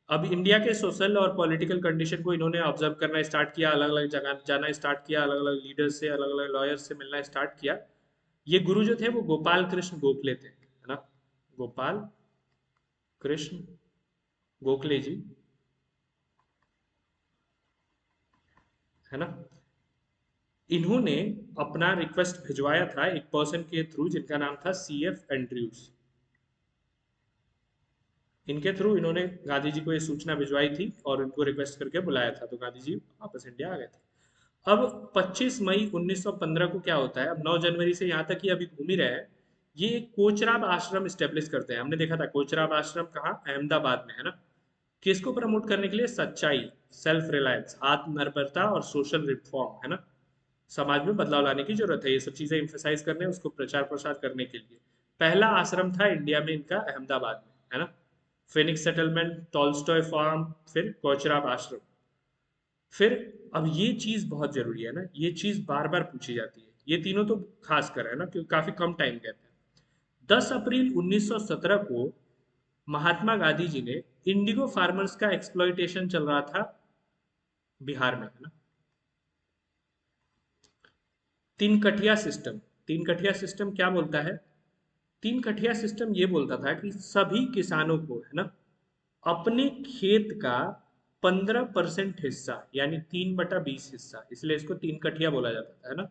Speaker 1: अब इंडिया के सोशल और पॉलिटिकल कंडीशन को इन्होंने ऑब्जर्व करना स्टार्ट किया, अलग अलग जगह जाना स्टार्ट किया, अलग अलग लीडर्स से, अलग अलग लॉयर्स से मिलना स्टार्ट किया। ये गुरु जो थे वो गोपाल कृष्ण गोखले थे, है ना, गोपाल कृष्ण गोखले जी, है ना। इन्होंने अपना रिक्वेस्ट भिजवाया था एक पर्सन के थ्रू जिनका नाम था CF एंड्रयूज। इनके थ्रू इन्होंने गांधी जी को ये सूचना भिजवाई थी और उनको रिक्वेस्ट करके बुलाया था, तो गांधी जी वापस इंडिया आ गए थे। अब 25 मई 1915 को क्या होता है, अब 9 जनवरी से यहाँ तक ये अभी घूम ही रहे हैं, ये एक कोचराब आश्रम स्टेब्लिश करते हैं। हमने देखा था कोचराब आश्रम कहाँ, अहमदाबाद में, है ना। किसको प्रमोट करने के लिए? सच्चाई, सेल्फ रिलायंस, आत्मनिर्भरता और सोशल रिफॉर्म, है ना। समाज में बदलाव लाने की जरूरत है, ये सब चीजें इंफेसाइज करने, उसको प्रचार प्रसार करने के लिए। पहला आश्रम था इंडिया में इनका अहमदाबाद में, है ना। फिनिक्स सेटलमेंट, टॉल्स्टॉय फार्म, फिर कोचराब आश्रम। फिर अब ये चीज बहुत जरूरी है ना, ये चीज बार बार पूछी जाती है, ये तीनों तो खास कर है ना क्योंकि काफी कम टाइम गैप है। 10 अप्रैल 1917 को महात्मा गांधी जी ने, इंडिगो फार्मर्स का एक्सप्लॉइटेशन चल रहा था बिहार में, है ना। तीन कठिया सिस्टम। तीन कठिया सिस्टम क्या बोलता है? तीन कठिया सिस्टम ये बोलता था कि सभी किसानों को, है ना, अपने खेत का 15% हिस्सा, यानी 3/20 हिस्सा, इसलिए इसको तीन कठिया बोला जाता था, है ना।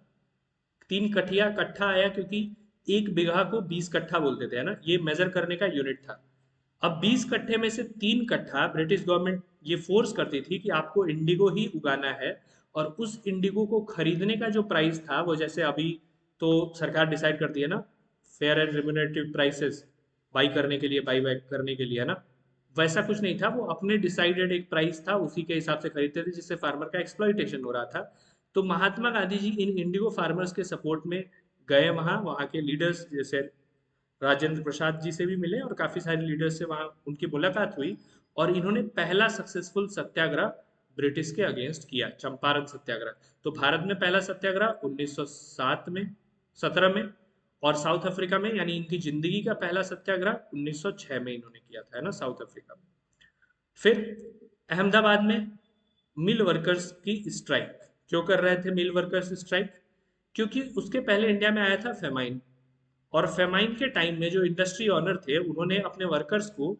Speaker 1: 3 कठिया कट्ठा आया क्योंकि 1 बीघा को 20 कट्ठा बोलते थे, है ना, ये मेजर करने का यूनिट था। अब 20 कट्ठे में से 3 कट्ठा ब्रिटिश गवर्नमेंट ये फोर्स करती थी कि आपको इंडिगो ही उगाना है, और उस इंडिगो को खरीदने का जो प्राइस था वो, जैसे अभी तो सरकार डिसाइड करती है ना, fair and remunerative prices, by करने के लिए, बाई बैक करने के लिए, है ना। वैसा कुछ नहीं था, वो अपने डिसाइडेड एक प्राइस था, उसी के हिसाब से खरीदते थे, जिससे फार्मर का एक्सप्लॉइटेशन हो रहा था। तो महात्मा गांधी जी इन इंडिगो फार्मर्स के सपोर्ट में गए, वहाँ वहाँ के लीडर्स जैसे राजेंद्र प्रसाद जी से भी मिले, और काफी सारे लीडर्स से वहाँ उनकी मुलाकात हुई, और इन्होंने पहला सक्सेसफुल सत्याग्रह ब्रिटिश के अगेंस्ट किया, चंपारण सत्याग्रह। तो भारत में पहला सत्याग्रह 1907 में, 17 में, और साउथ अफ्रीका में, यानी इनकी जिंदगी का पहला सत्याग्रह 1906 में इन्होंने किया था, है ना, साउथ अफ्रीका में। फिर अहमदाबाद में मिल वर्कर्स की स्ट्राइक। क्यों कर रहे थे मिल वर्कर्स स्ट्राइक? क्योंकि उसके पहले इंडिया में आया था फेमाइन, और फेमाइन के टाइम में जो इंडस्ट्री ऑनर थे उन्होंने अपने वर्कर्स को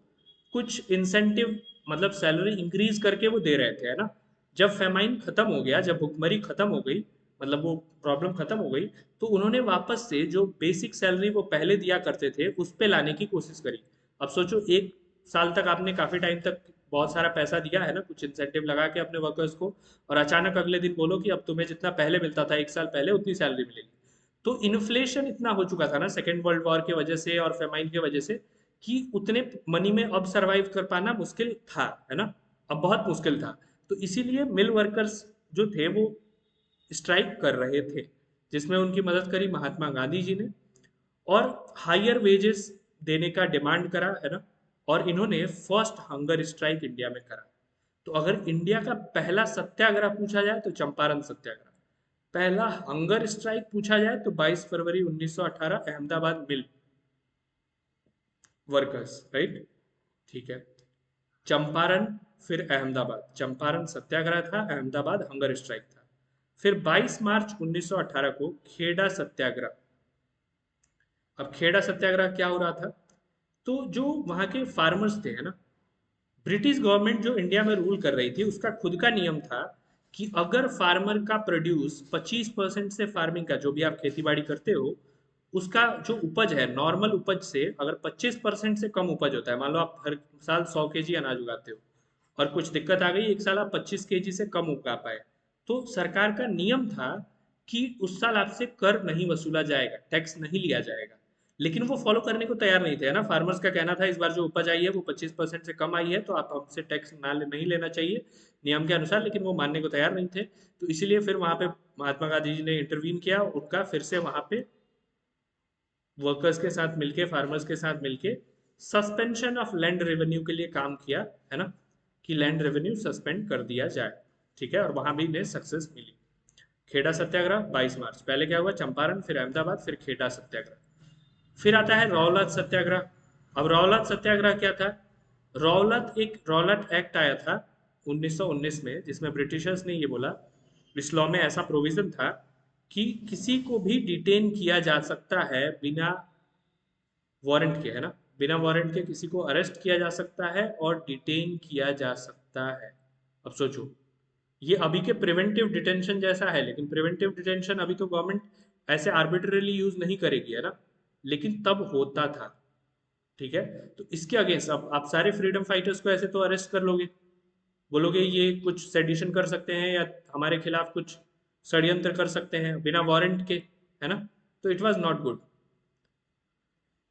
Speaker 1: कुछ इंसेंटिव मतलब सैलरी इंक्रीज करके वो दे रहे थे, है ना। जब फेमाइन खत्म हो गया, जब भुखमरी खत्म हो गई, मतलब वो प्रॉब्लम खत्म हो गई, तो उन्होंने वापस से जो बेसिक सैलरी वो पहले दिया करते थे उस पे लाने की कोशिश करी। अब सोचो, 1 साल तक आपने काफी टाइम तक बहुत सारा पैसा दिया है ना, कुछ इंसेंटिव लगा के अपने वर्कर्स को, और अचानक अगले दिन बोलो कि अब तुम्हें जितना पहले मिलता था 1 साल पहले उतनी सैलरी मिलेगी। तो इन्फ्लेशन इतना हो चुका था ना सेकेंड वर्ल्ड वॉर की वजह से और फेमाइन की वजह से, कि उतने मनी में अब सरवाइव कर पाना मुश्किल था, है ना। अब बहुत मुश्किल था। तो इसीलिए मिल वर्कर्स जो थे वो स्ट्राइक कर रहे थे, जिसमें उनकी मदद करी महात्मा गांधी जी ने, और हायर वेजेस देने का डिमांड करा, है ना। और इन्होंने फर्स्ट हंगर स्ट्राइक इंडिया में करा। तो अगर इंडिया का पहला सत्याग्रह पूछा जाए तो चंपारण सत्याग्रह। पहला हंगर स्ट्राइक पूछा जाए तो 22 फरवरी 1918 अहमदाबाद मिल वर्कर्स, राइट। ठीक है। चंपारण, फिर अहमदाबाद। चंपारण सत्याग्रह था, अहमदाबाद हंगर स्ट्राइक था। फिर 22 मार्च 1918 को खेड़ा सत्याग्रह। अब खेड़ा सत्याग्रह क्या हो रहा था? तो जो वहां के फार्मर्स थे, है ना, ब्रिटिश गवर्नमेंट जो इंडिया में रूल कर रही थी उसका खुद का नियम था कि अगर फार्मर का प्रोड्यूस 25% से, फार्मिंग का जो भी आप खेती बाड़ी करते हो उसका जो उपज है नॉर्मल उपज से, अगर 25% से कम उपज होता है, मान लो आप हर साल 100 kg अनाज उगाते हो और कुछ दिक्कत आ गई, 1 साल आप 25 kg से कम उगा पाए, तो सरकार का नियम था कि उस साल आपसे कर नहीं वसूला जाएगा, टैक्स नहीं लिया जाएगा। लेकिन वो फॉलो करने को तैयार नहीं थे, है ना। फार्मर्स का कहना था इस बार जो उपज आई है वो 25% से कम आई है, तो आप हमसे टैक्स नहीं लेना चाहिए नियम के अनुसार, लेकिन वो मानने को तैयार नहीं थे। तो इसीलिए फिर वहां पे महात्मा गांधी जी ने इंटरवीन किया, उनका फिर से वहां पे वर्कर्स के साथ मिलके, फार्मर्स के साथ मिलके सस्पेंशन ऑफ लैंड रेवेन्यू के लिए काम किया, है ना, कि लैंड रेवेन्यू सस्पेंड कर दिया जाए। ठीक है, और वहां भी इन्हें सक्सेस मिली। खेड़ा सत्याग्रह 22 मार्च, पहले क्या हुआ, चंपारण, फिर अहमदाबाद, फिर खेड़ा सत्याग्रह। फिर आता है रौलत सत्याग्रह। अब रौलत सत्याग्रह क्या था? रौलत एक्ट आया था 1919 में, जिसमें ब्रिटिशर्स ने ये बोला, इस लॉ में ऐसा प्रोविजन था कि किसी को भी डिटेन किया जा सकता है बिना वारंट के, है ना। बिना वारंट के किसी को अरेस्ट किया जा सकता है और डिटेन किया जा सकता है। अब सोचो, ये अभी के प्रिवेंटिव डिटेंशन जैसा है, लेकिन प्रिवेंटिव डिटेंशन अभी तो गवर्नमेंट ऐसे आर्बिट्ररीली यूज नहीं करेगी, है ना, लेकिन तब होता था। ठीक है। तो इसके अगेंस्ट अब आप सारे फ्रीडम फाइटर्स को ऐसे तो अरेस्ट कर लोगे, बोलोगे ये कुछ सेडिशन कर सकते हैं या हमारे खिलाफ कुछ षड्यंत्र कर सकते हैं बिना वारंट के, है ना। तो इट वाज नॉट गुड।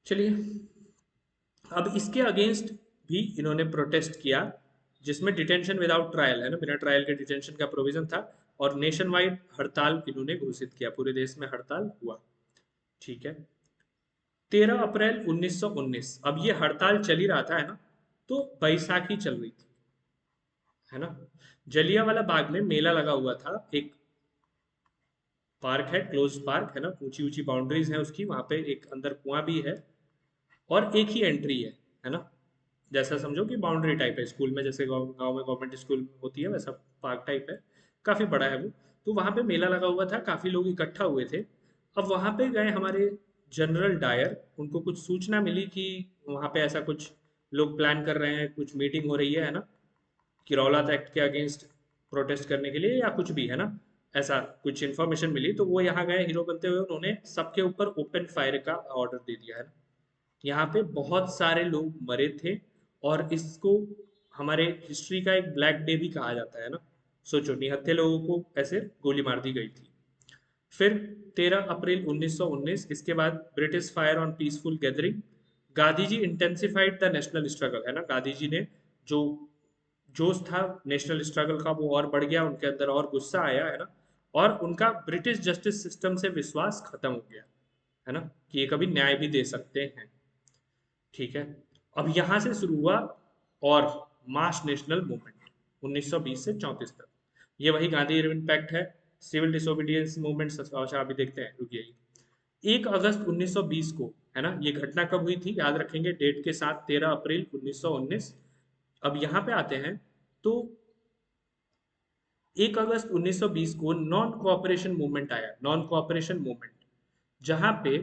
Speaker 1: चलिए, अब इसके अगेंस्ट भी इन्होंने प्रोटेस्ट किया, जिसमें डिटेंशन विदाउट ट्रायल, है ना, बिना ट्रायल के डिटेंशन का प्रोविजन था। और नेशन वाइड हड़ताल इन्होंने घोषित किया, पूरे देश में हड़ताल हुआ। ठीक है। 13 अप्रैल 1919, अब ये हड़ताल चल ही रहा था, है ना, तो बैसाखी चल रही थी, है ना। जलियांवाला बाग में मेला लगा हुआ था। एक पार्क है, क्लोज पार्क, है ना, ऊंची ऊंची बाउंड्रीज है उसकी, वहां पे एक अंदर कुआं भी है और एक ही एंट्री है ना। जैसा समझो कि बाउंड्री टाइप है, स्कूल में जैसे गाँव में गवर्नमेंट स्कूल होती है वैसा पार्क टाइप है, काफ़ी बड़ा है वो। तो वहाँ पे मेला लगा हुआ था, काफ़ी लोग इकट्ठा हुए थे। अब वहाँ पे गए हमारे जनरल डायर, उनको कुछ सूचना मिली कि वहाँ पे ऐसा कुछ लोग प्लान कर रहे हैं, कुछ मीटिंग हो रही है ना, कि रौलात एक्ट के अगेंस्ट प्रोटेस्ट करने के लिए या कुछ भी, है ना, ऐसा कुछ इन्फॉर्मेशन मिली। तो वो यहाँ गए हीरो बनते हुए, उन्होंने सबके ऊपर ओपन फायर का ऑर्डर दे दिया, है ना। यहाँ पे बहुत सारे लोग मरे थे, और इसको हमारे हिस्ट्री का एक ब्लैक डे भी कहा जाता है ना। सोचो, निहत्थे लोगों को ऐसे गोली मार दी गई थी। फिर 13 अप्रैल 1919, इसके बाद British fire on peaceful gathering. Gandhi ji intensified the national struggle, है ना। गांधी जी ने जो जोश था नेशनल स्ट्रगल का वो और बढ़ गया, उनके अंदर और गुस्सा आया, है ना। और उनका ब्रिटिश जस्टिस सिस्टम से विश्वास खत्म हो गया, है ना, कि ये कभी न्याय भी दे सकते हैं। ठीक है। अब यहां से शुरू हुआ और मास नेशनल मूवमेंट 1920 से 34 तक। ये वही गांधी इरविन पैक्ट है, सिविल डिसोबीडियंस मूवमेंट। अच्छा अभी देखते हैं, रुकिए। 1 अगस्त 1920 को, है ना, ये घटना कब हुई थी याद रखेंगे डेट के साथ, 13 अप्रैल 1919। अब यहाँ पे आते हैं तो 1 अगस्त 1920 को नॉन कोऑपरेशन मूवमेंट आया, नॉन कोऑपरेशन मूवमेंट, जहां पे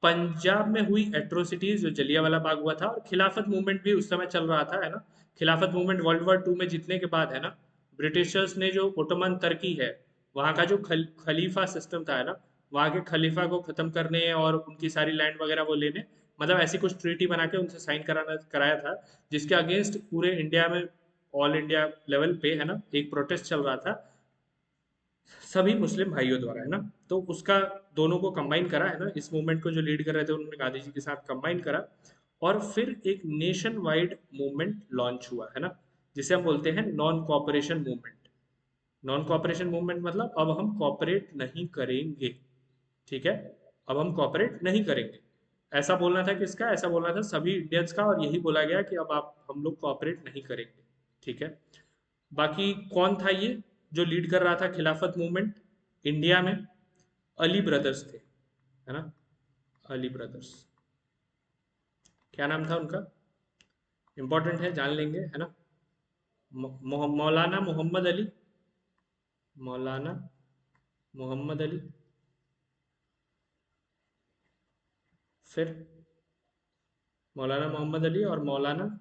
Speaker 1: पंजाब में हुई एट्रोसिटीज जो जलियांवाला बाग हुआ था, और खिलाफत मूवमेंट भी उस समय चल रहा था, है ना। खिलाफत मूवमेंट वर्ल्ड वॉर 2 में जीतने के बाद, है ना, ब्रिटिशर्स ने जो ओटोमन तुर्की है, वहाँ का जो खलीफा सिस्टम था, है ना, वहाँ के खलीफा को खत्म करने और उनकी सारी लैंड वगैरह वो लेने, मतलब ऐसी कुछ ट्रीटी बना के उनसे साइन कराया था, जिसके अगेंस्ट पूरे इंडिया में, ऑल इंडिया लेवल पे, है ना, एक प्रोटेस्ट चल रहा था सभी मुस्लिम भाइयों द्वारा, है ना। तो उसका दोनों को कंबाइन करा, है ना, इस मूवमेंट को जो लीड कर रहे थे उन्होंने गांधी जी के साथ कंबाइन करा, और फिर एक नेशन वाइड मूवमेंट लॉन्च हुआ, है ना, जिसे हम बोलते हैं non cooperation movement. Non cooperation movement मतलब अब हम कॉपरेट नहीं करेंगे, ठीक है, अब हम कॉपरेट नहीं करेंगे। ऐसा बोलना था किसका? ऐसा बोलना था सभी इंडियंस का, और यही बोला गया कि अब आप हम लोग कॉपरेट नहीं करेंगे, ठीक है। बाकी कौन था ये जो लीड कर रहा था खिलाफत मूवमेंट इंडिया में? अली ब्रदर्स थे, है ना, अली ब्रदर्स। क्या नाम था उनका? इंपॉर्टेंट है, जान लेंगे, है ना। मौलाना मोहम्मद अली, मौलाना मोहम्मद अली, फिर मौलाना मोहम्मद अली, और मौलाना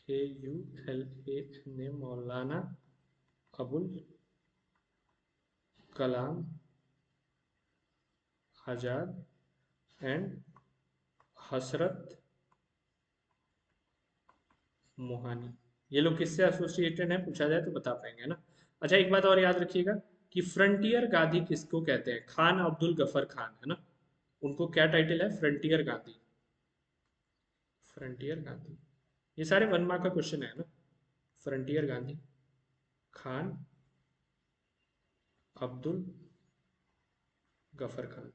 Speaker 1: MAULANA, मौलाना अबुल कलाम आजाद एंड हसरत मोहानी। ये लोग किससे एसोसिएटेड हैं पूछा जाए तो बता पाएंगे, है ना। अच्छा, एक बात और याद रखिएगा कि फ्रंटियर गांधी किसको कहते हैं? खान अब्दुल गफर खान, है ना, उनको क्या टाइटल है? Frontier Gandhi, frontier Gandhi. ये सारे 1 मार्क का क्वेश्चन है ना। फ्रंटियर गांधी, खान अब्दुल गफर खान,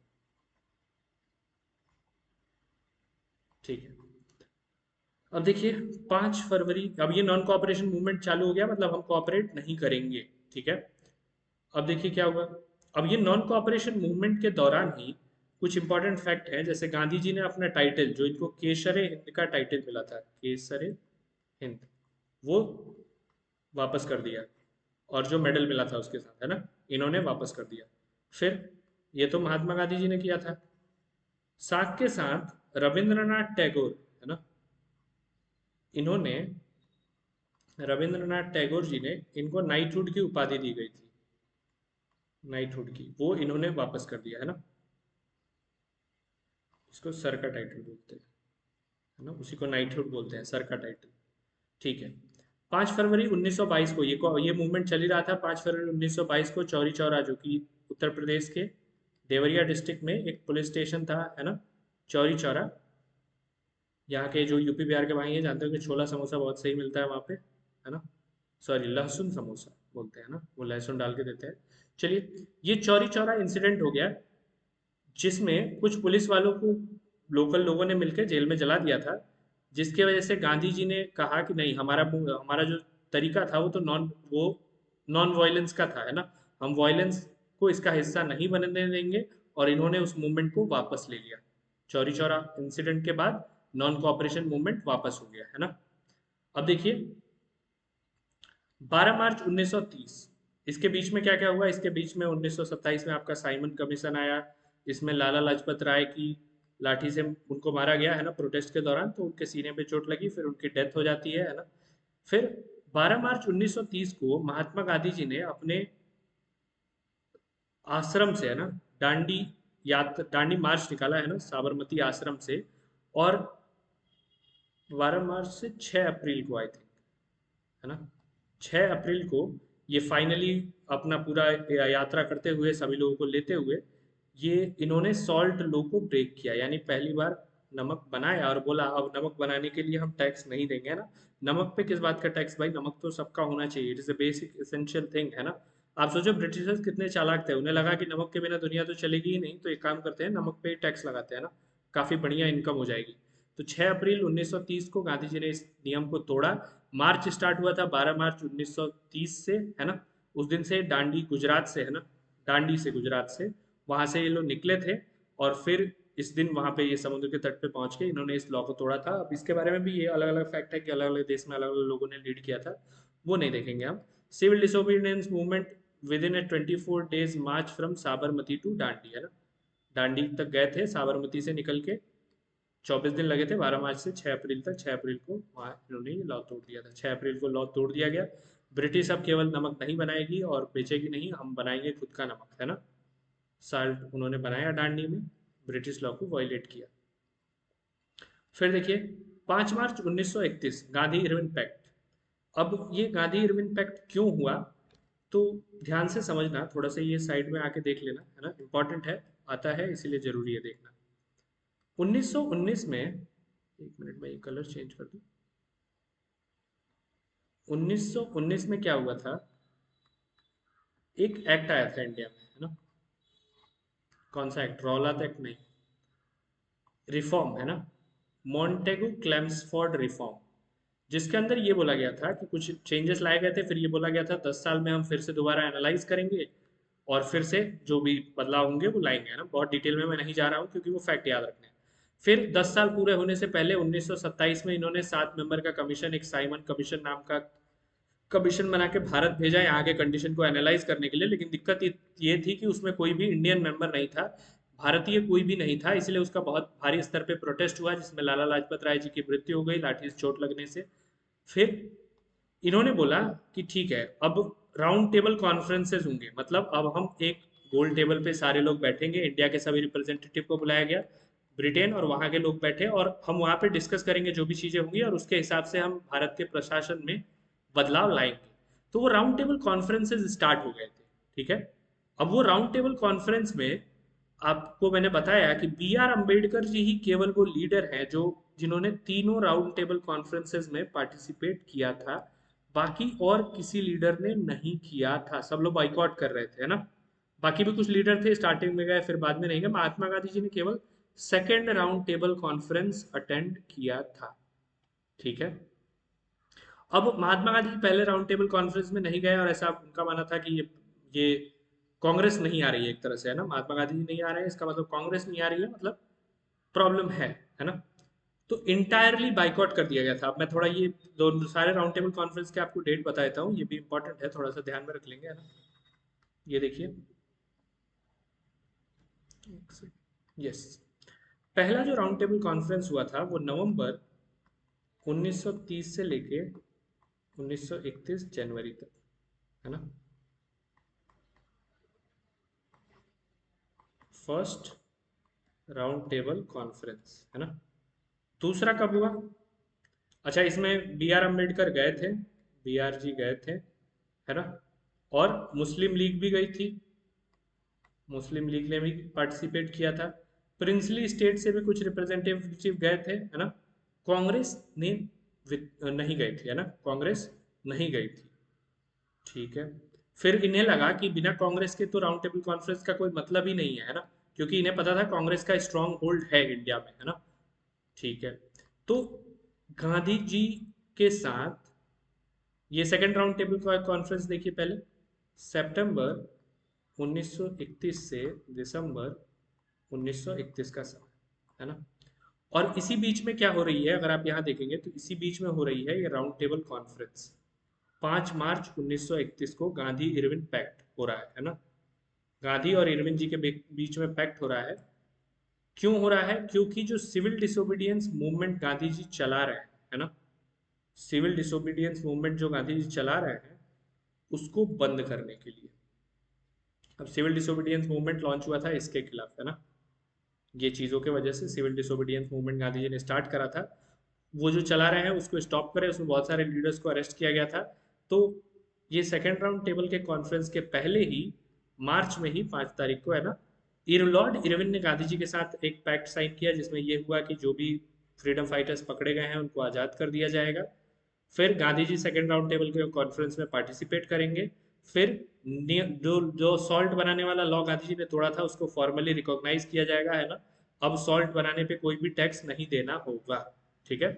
Speaker 1: ठीक है। अब देखिए, 5 फरवरी, अब ये नॉन कॉपरेशन मूवमेंट चालू हो गया, मतलब हम कॉपरेट नहीं करेंगे, ठीक है। अब देखिए क्या हुआ। अब ये नॉन कॉपरेशन मूवमेंट के दौरान ही कुछ इंपॉर्टेंट फैक्ट है, जैसे गांधी जी ने अपना टाइटल, जो इनको केसरे हिंद का टाइटल मिला था, केसरे हिंद, वो वापस कर दिया, और जो मेडल मिला था उसके साथ, है ना, इन्होंने वापस कर दिया। फिर ये तो महात्मा गांधी जी ने किया था, साथ के साथ रविंद्रनाथ टैगोर, है ना, इन्होंने, रविंद्रनाथ टैगोर जी ने, इनको नाइटहुड की उपाधि दी गई थी, नाइटहुड की, वो इन्होंने वापस कर दिया, है ना। इसको सर का टाइटल बोलते हैं, है ना, उसी को नाइटहुड बोलते हैं, सर का टाइटल, ठीक है। 5 फरवरी 1922 को ये मूवमेंट चल ही रहा था। 5 फरवरी 1922 को चौरी चौरा, जो कि उत्तर प्रदेश के देवरिया डिस्ट्रिक्ट में एक पुलिस स्टेशन था, है ना, चौरी चौरा। यहाँ के जो यूपी बिहार के भाई हैं जानते हो कि छोला समोसा बहुत सही मिलता है वहाँ पे, है ना। सॉरी, लहसुन समोसा बोलते हैं ना, वो लहसुन डाल के देते हैं। चलिए, ये चौरी चौरा इंसिडेंट हो गया, जिसमें कुछ पुलिस वालों को लोकल लोगों ने मिलकर जेल में जला दिया था, जिसकी वजह से गांधी जी ने कहा कि नहीं, हमारा हमारा जो तरीका था वो नॉन वायलेंस का था, है ना, हम वायलेंस को इसका हिस्सा नहीं बनने देंगे, और इन्होंने उस मूवमेंट को वापस ले लिया। चौरी चौरा इंसिडेंट के बाद नॉन कोऑपरेशन मूवमेंट वापस हो गया, है ना। अब देखिए, 12 मार्च 1930, इसके बीच में क्या क्या हुआ? इसके बीच में 1927 में आपका साइमन कमीशन आया, इसमें लाला लाजपत राय की लाठी से उनको मारा गया, है ना, प्रोटेस्ट के दौरान, तो उनके सीने पे चोट लगी, फिर उनकी डेथ हो जाती है ना। फिर 12 मार्च 1930 को महात्मा गांधी जी ने अपने आश्रम से, है ना, दांडी दांडी मार्च निकाला, है ना, साबरमती आश्रम से, और 12 मार्च से 6 अप्रैल को, आई थिंक, है ना, 6 अप्रैल को ये फाइनली अपना पूरा यात्रा करते हुए, सभी लोगों को लेते हुए, ये इन्होंने सॉल्ट लॉ को ब्रेक किया, यानी पहली बार नमक बनाया और बोला अब नमक बनाने के लिए हम टैक्स नहीं देंगे, है ना। नमक पे किस बात का टैक्स भाई? नमक तो सबका होना चाहिए, it is a basic essential thing, है ना। आप सोचो ब्रिटिशर्स कितने चालाक थे, उन्हें लगा कि नमक के बिना दुनिया तो चलेगी ही नहीं, तो एक काम करते हैं, नमक पे टैक्स लगाते हैं ना, काफी बढ़िया इनकम हो जाएगी। तो 6 अप्रैल 1930 को गांधी जी ने इस नियम को तोड़ा। मार्च स्टार्ट हुआ था 12 मार्च 1930 से, है ना, उस दिन से दांडी गुजरात से, है ना, दांडी से, गुजरात से, वहां से ये लोग निकले थे, और फिर इस दिन वहां पे ये समुद्र के तट पे पहुंच के इन्होंने इस लॉ को तोड़ा था। अब इसके बारे में भी ये अलग अलग फैक्ट है कि अलग अलग देश में अलग अलग लोगों ने लीड किया था, वो नहीं देखेंगे हम। Civil disobedience movement within a 24 days march from Sabarmati to Dandi, है ना, दांडी तक गए थे साबरमती से निकल के। 24 दिन लगे थे 12 मार्च से 6 अप्रैल तक। 6 अप्रैल को वहाँ इन्होंने ये लॉ तोड़ दिया था। 6 अप्रैल को लॉ तोड़ दिया गया। ब्रिटिश अब केवल नमक नहीं बनाएगी और बेचेगी नहीं, हम बनाएंगे खुद का नमक, है ना। साल्ट उन्होंने बनाया दांडी में, ब्रिटिश लॉ को वायलेट किया। फिर देखिए 5 मार्च 1931 गांधी इरविन पैक्ट। अब ये गांधी इरविन पैक्ट क्यों हुआ, तो ध्यान से समझना, थोड़ा सा ये साइड में आके देख लेना, है ना, इंपॉर्टेंट है, आता है इसीलिए जरूरी है देखना। 1919 में, एक मिनट में ये कलर चेंज कर दूं। 1919 में क्या हुआ था, एक एक्ट आया था इंडिया में, है ना। कौन सा एक्ट, रौलात एक्ट नहीं, रिफॉर्म, है ना, मॉन्टेगू क्लेम्सफोर्ड रिफॉर्म, जिसके अंदर ये बोला गया था कि कुछ चेंजेस लाए गए थे। फिर ये बोला गया था 10 साल में हम फिर से दोबारा एनालाइज करेंगे और फिर से जो भी बदलाव होंगे वो लाएंगे, है ना। बहुत डिटेल में मैं नहीं जा रहा हूँ क्योंकि वो फैक्ट याद रखने हैं। फिर 10 साल पूरे होने से पहले 1927 में इन्होंने 7 मेंबर का कमीशन, एक साइमन कमीशन नाम का कमीशन बना के भारत भेजा यहाँ के कंडीशन को एनालाइज करने के लिए। लेकिन दिक्कत ये थी कि उसमें कोई भी इंडियन मेंबर नहीं था, भारतीय कोई भी नहीं था, इसलिए उसका बहुत भारी स्तर पे प्रोटेस्ट हुआ, जिसमें लाला लाजपत राय जी की मृत्यु हो गई लाठी से चोट लगने से। फिर इन्होंने बोला कि ठीक है, अब राउंड टेबल कॉन्फ्रेंसेज होंगे, मतलब अब हम एक गोल टेबल पे सारे लोग बैठेंगे, इंडिया के सभी रिप्रेजेंटेटिव को बुलाया गया, ब्रिटेन और वहाँ के लोग बैठे, और हम वहाँ पे डिस्कस करेंगे जो भी चीज़ें होंगी और उसके हिसाब से हम भारत के प्रशासन में बदलाव लाएंगे। तो वो राउंड टेबल कॉन्फ्रेंसेज स्टार्ट हो गए थे, ठीक है। अब वो राउंड टेबल कॉन्फ्रेंस में आपको मैंने बताया कि बी आर अम्बेडकर जी ही केवल वो लीडर हैं जो जिन्होंने तीनों राउंड टेबल कॉन्फ्रेंसेज में पार्टिसिपेट किया था, बाकी और किसी लीडर ने नहीं किया था, सब लोग बाइकआउट कर रहे थे, है ना। बाकी भी कुछ लीडर थे, स्टार्टिंग में गए फिर बाद में नहीं गए। महात्मा गांधी जी ने केवल second round table conference attend किया था, ठीक है। अब महात्मा गांधी जी पहले राउंड टेबल कॉन्फ्रेंस में नहीं गए और ऐसा उनका मानना था कि ये कांग्रेस नहीं आ रही है एक तरह से, है ना। महात्मा गांधी जी नहीं आ रहे हैं इसका मतलब कांग्रेस नहीं आ रही है, मतलब प्रॉब्लम है ना। तो इंटायरली बाइकआउट कर दिया गया था। अब मैं थोड़ा ये दो सारे राउंड टेबल कॉन्फ्रेंस के आपको डेट बता देता हूँ, ये भी इंपॉर्टेंट है, थोड़ा सा ध्यान में रख लेंगे, है ना। ये देखिए, यस, पहला जो राउंड टेबल कॉन्फ्रेंस हुआ था वो नवंबर 1930 से लेके 1931 जनवरी तक, है ना। फर्स्ट राउंड टेबल कॉन्फ्रेंस, है ना। दूसरा कब हुआ, अच्छा इसमें बी आर अम्बेडकर गए थे, बी आर जी गए थे, है ना। और मुस्लिम लीग भी गई थी, मुस्लिम लीग ने भी पार्टिसिपेट किया था। प्रिंसली स्टेट से भी कुछ रिप्रेजेंटेटिव गए थे, है ना। कांग्रेस ने नहीं गई थी, है ना, कांग्रेस नहीं गई थी, ठीक है। फिर इन्हें लगा कि बिना कांग्रेस के तो राउंड टेबल कॉन्फ्रेंस का कोई मतलब ही नहीं है, है ना, क्योंकि इन्हें पता था कांग्रेस का स्ट्रांग होल्ड है इंडिया में, है ना, ठीक है। तो गांधी जी के साथ ये सेकंड राउंड टेबल कॉन्फ्रेंस देखिए पहले, सितंबर 1931 से दिसंबर 1931 का समय, है ना। और इसी बीच में क्या हो रही है, अगर आप यहाँ देखेंगे तो इसी बीच में हो रही है ये राउंड टेबल कॉन्फ्रेंस। 5 मार्च 1931 को गांधी इरविन पैक्ट हो रहा है ना। गांधी और इरविन जी के बीच में पैक्ट हो रहा है। क्यों हो रहा है, क्योंकि जो civil disobedience movement Gandhi ji चला रहे हैं, है ना, सिविल डिसोबीडियंस मूवमेंट जो गांधी जी चला रहे हैं उसको बंद करने के लिए। अब सिविल डिसोबीडियंस मूवमेंट लॉन्च हुआ था इसके खिलाफ, है ना, ये चीज़ों के वजह से civil disobedience movement Gandhi ji ने स्टार्ट करा था। वो जो चला रहे हैं उसको स्टॉप करें, उसमें बहुत सारे लीडर्स को अरेस्ट किया गया था। तो ये सेकेंड राउंड टेबल के कॉन्फ्रेंस के पहले ही मार्च में ही 5 तारीख को, है ना, लॉर्ड इरविन ने गांधी जी के साथ एक पैक्ट साइन किया जिसमें ये हुआ कि जो भी फ्रीडम फाइटर्स पकड़े गए हैं उनको आज़ाद कर दिया जाएगा। फिर Gandhi ji second round table के कॉन्फ्रेंस में पार्टिसिपेट करेंगे। फिर जो जो सॉल्ट बनाने वाला लॉ गांधी जी ने तोड़ा था उसको फॉर्मली रिकॉग्नाइज किया जाएगा, है ना। अब सॉल्ट बनाने पे कोई भी टैक्स नहीं देना होगा, ठीक है।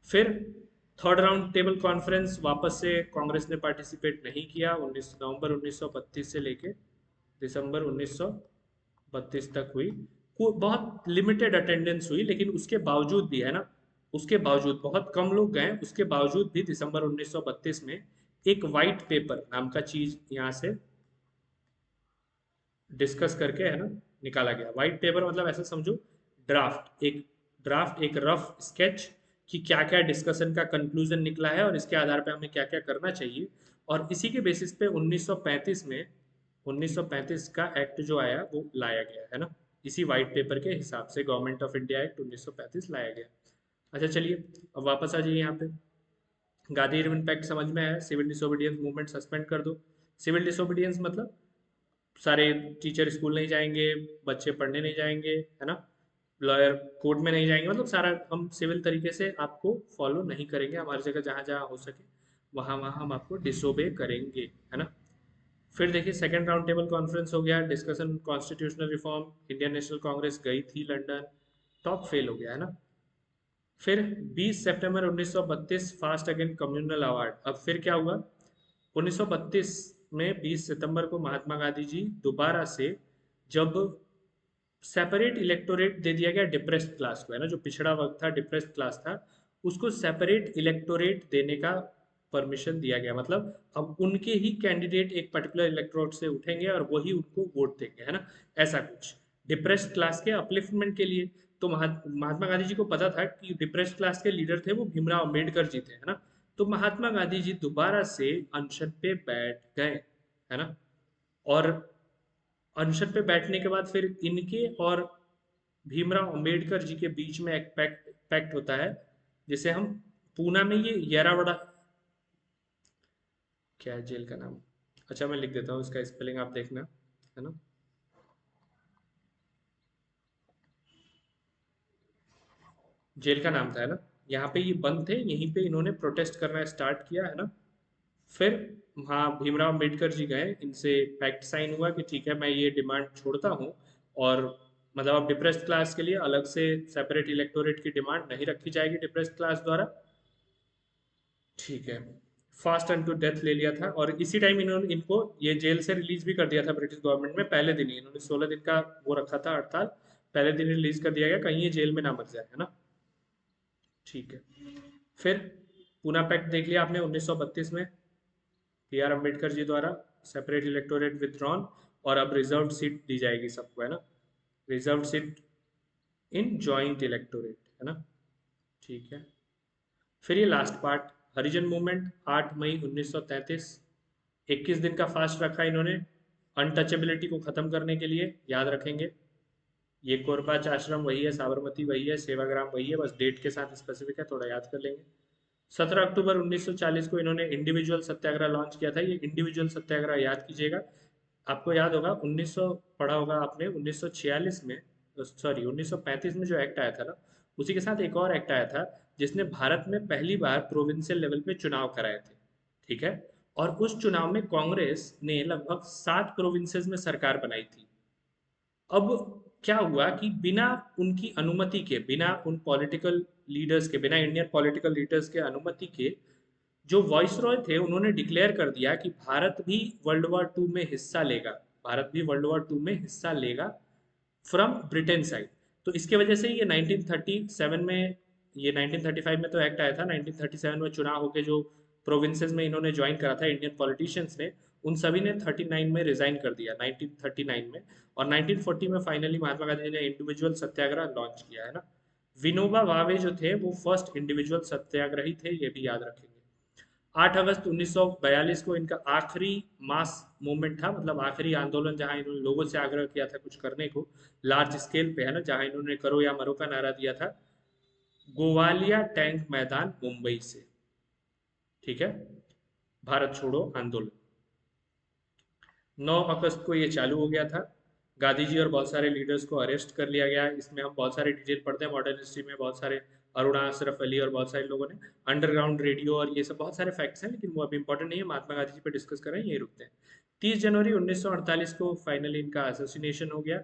Speaker 1: फिर थर्ड राउंड टेबल कॉन्फ्रेंस वापस से कांग्रेस ने पार्टिसिपेट नहीं किया, 19 नवंबर 1932 से लेके दिसंबर 1932 तक हुई। बहुत लिमिटेड अटेंडेंस हुई, लेकिन उसके बावजूद भी, है ना, उसके बावजूद बहुत कम लोग गए, उसके बावजूद भी दिसंबर 1932 में एक वाइट पेपर नाम का चीज यहाँ से डिस्कस करके है ना निकाला गया। व्हाइट पेपर मतलब ऐसा समझो, ड्राफ्ट एक रफ स्केच कि क्या क्या डिस्कशन का कंक्लूजन निकला है और इसके आधार पे हमें क्या क्या करना चाहिए। और इसी के बेसिस पे 1935 में 1935 का एक्ट जो आया वो लाया गया है ना। इसी व्हाइट पेपर के हिसाब से गवर्नमेंट ऑफ इंडिया एक्ट 1935 लाया गया। अच्छा चलिए, अब वापस आ जाइए यहाँ पे। गांधी इम्पैक्ट समझ में आया, सिविल डिसोबीडियंस मूवमेंट सस्पेंड कर दो। सिविल डिसोबीडियंस मतलब सारे टीचर स्कूल नहीं जाएंगे, बच्चे पढ़ने नहीं जाएंगे, है ना, लॉयर कोर्ट में नहीं जाएंगे, मतलब सारा हम सिविल तरीके से आपको फॉलो नहीं करेंगे, हमारी जगह जहाँ जहाँ हो सके वहाँ वहाँ हम आपको डिसोबे करेंगे, है ना। फिर देखिए सेकंड राउंड टेबल कॉन्फ्रेंस हो गया, discussion constitutional reform, Indian national Congress गई थी लंदन, टॉप फेल हो गया, है ना। फिर 20 सितंबर 1932 फास्ट अगेन कम्युनल अवार्ड। अब फिर क्या हुआ, 1932 में 20 सितंबर को महात्मा गांधी जी दोबारा से, जब सेपरेट इलेक्टोरेट दे दिया गया डिप्रेस्ड क्लास को, है ना, जो पिछड़ा वर्ग था, डिप्रेस्ड क्लास था, उसको सेपरेट इलेक्टोरेट देने का परमिशन दिया गया। मतलब अब उनके ही कैंडिडेट एक पर्टिकुलर इलेक्टोरेट से उठेंगे और वही उनको वोट देंगे, है ना, ऐसा कुछ डिप्रेस्ड क्लास के अपलिफ्टमेंट के लिए। तो महात्मा गांधी जी को पता था कि डिप्रेस्ड क्लास के लीडर थे वो भीमराव अम्बेडकर जी थे, है ना। तो महात्मा गांधी जी दोबारा से अनशन पे बैठ गए, है ना। और अनशन पे बैठने के बाद फिर इनके और भीमराव अंबेडकर जी के बीच में एक पैक्ट होता है, जिसे हम पूना में ये येरावड़ा, क्या है जेल का नाम, अच्छा मैं लिख देता हूँ इसका स्पेलिंग, आप देखना, है ना। जेल का नाम था, है ना। यहाँ पे ये बंद थे, यहीं पे इन्होंने प्रोटेस्ट करना स्टार्ट किया, है ना। फिर हाँ भीमराव अम्बेडकर जी गए, इनसे पैक्ट साइन हुआ कि ठीक है मैं ये डिमांड छोड़ता हूँ, और मतलब अब डिप्रेस्ड क्लास के लिए अलग से सेपरेट इलेक्टोरेट की डिमांड नहीं रखी जाएगी डिप्रेस्ड क्लास द्वारा, ठीक है। फास्ट एंड टू डेथ ले लिया था, और इसी टाइम इन्होंने इनको ये जेल से रिलीज भी कर दिया था ब्रिटिश गवर्नमेंट में, पहले दिन ही इन्होंने 16 दिन का वो रखा था हड़ताल, पहले दिन रिलीज कर दिया गया, कहीं ये जेल में ना मर जाए, है ना, ठीक है। फिर पूना पैक्ट देख लिया आपने 1932 में, पी आर अम्बेडकर जी द्वारा, सेपरेट इलेक्टोरेट विथड्रॉन, और अब रिजर्व सीट दी जाएगी सबको, है ना, reserve seat in joint electorate, है ना, ठीक है। फिर ये लास्ट पार्ट, हरिजन मूवमेंट 8 मई 1933, 21 दिन का फास्ट रखा इन्होंने अनटचेबिलिटी को खत्म करने के लिए, याद रखेंगे ये कोरबाच आश्रम वही है, साबरमती वही है, सेवाग्राम वही है, बस डेट के साथ स्पेसिफिक है, थोड़ा याद कर लेंगे। 17 अक्टूबर 1940 को इन्होंने इंडिविजुअल सत्याग्रह लॉन्च किया था, ये इंडिविजुअल सत्याग्रह याद कीजिएगा, आपको याद होगा 1900 पढ़ा होगा आपने 1946 में, सॉरी 1935 में जो एक्ट आया था ना, उसी के साथ एक और एक्ट आया था जिसने भारत में पहली बार प्रोविंशियल लेवल पे चुनाव कराए थे, ठीक है। और उस चुनाव में कांग्रेस ने लगभग 7 प्रोविंसेस में सरकार बनाई थी। अब क्या हुआ कि बिना उनकी अनुमति के, बिना उन पॉलिटिकल लीडर्स के, बिना इंडियन पॉलिटिकल लीडर्स के अनुमति के, जो वॉइस रॉय थे उन्होंने डिक्लेयर कर दिया कि भारत भी वर्ल्ड वॉर टू में हिस्सा लेगा, भारत भी वर्ल्ड वॉर टू में हिस्सा लेगा फ्रॉम ब्रिटेन साइड। तो इसके वजह से ये 1937 में, ये 1935 में तो एक्ट आया था, 1937 में चुनाव होकर जो प्रोविंसेस में इन्होंने ज्वाइन करा था इंडियन पॉलिटिशियंस ने, उन सभी ने 39 में रिजाइन कर दिया, 1939 में। और 1940 में फाइनली महात्मा गांधी ने इंडिविजुअल सत्याग्रह लॉन्च किया, है ना। विनोबा भावे जो थे वो फर्स्ट इंडिविजुअल सत्याग्रही थे, ये भी याद रखेंगे। 8 अगस्त 1942 को इनका आखिरी मास मूवमेंट था, मतलब आखिरी आंदोलन जहां इन्होंने लोगों से आग्रह किया था कुछ करने को लार्ज स्केल पे, है ना, जहां इन्होंने करो या मरो का नारा दिया था, गोवालिया टैंक मैदान मुंबई से, ठीक है, भारत छोड़ो आंदोलन। 9 अगस्त को ये चालू हो गया था, गांधी जी और बहुत सारे लीडर्स को अरेस्ट कर लिया गया, इसमें हम बहुत सारे डिटेल पढ़ते हैं मॉडर्न हिस्ट्री में, बहुत सारे अरुणा अशरफ अली और बहुत सारे लोगों ने, अंडरग्राउंड रेडियो और ये सब बहुत सारे फैक्ट्स हैं, लेकिन वो अभी इंपॉर्टेंट नहीं है, महात्मा गांधी जी पे डिस्कस कर रहे हैं, यही रुकते हैं। 30 जनवरी 1948 को फाइनली इनका एसोसिनेशन हो गया,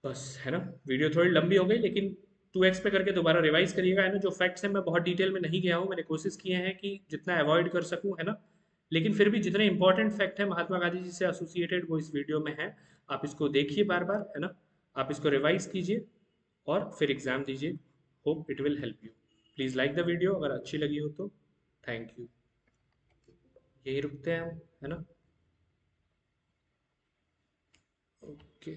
Speaker 1: बस, है ना। वीडियो थोड़ी लंबी हो गई, लेकिन 2x पे करके दोबारा रिवाइज करिएगा, है ना। जो फैक्ट्स हैं मैं बहुत डिटेल में नहीं गया हूँ, मैंने कोशिश किए हैं कि जितना अवॉइड कर सकूँ, है ना, लेकिन फिर भी जितने इंपॉर्टेंट फैक्ट है महात्मा गांधी जी से एसोसिएटेड वो इस वीडियो में है, आप इसको देखिए बार बार, है ना, आप इसको रिवाइज कीजिए और फिर एग्जाम दीजिए, hope it will help you. Please like the video अगर अच्छी लगी हो तो, थैंक यू। यही रुकते हैं हम, है ना। ओके।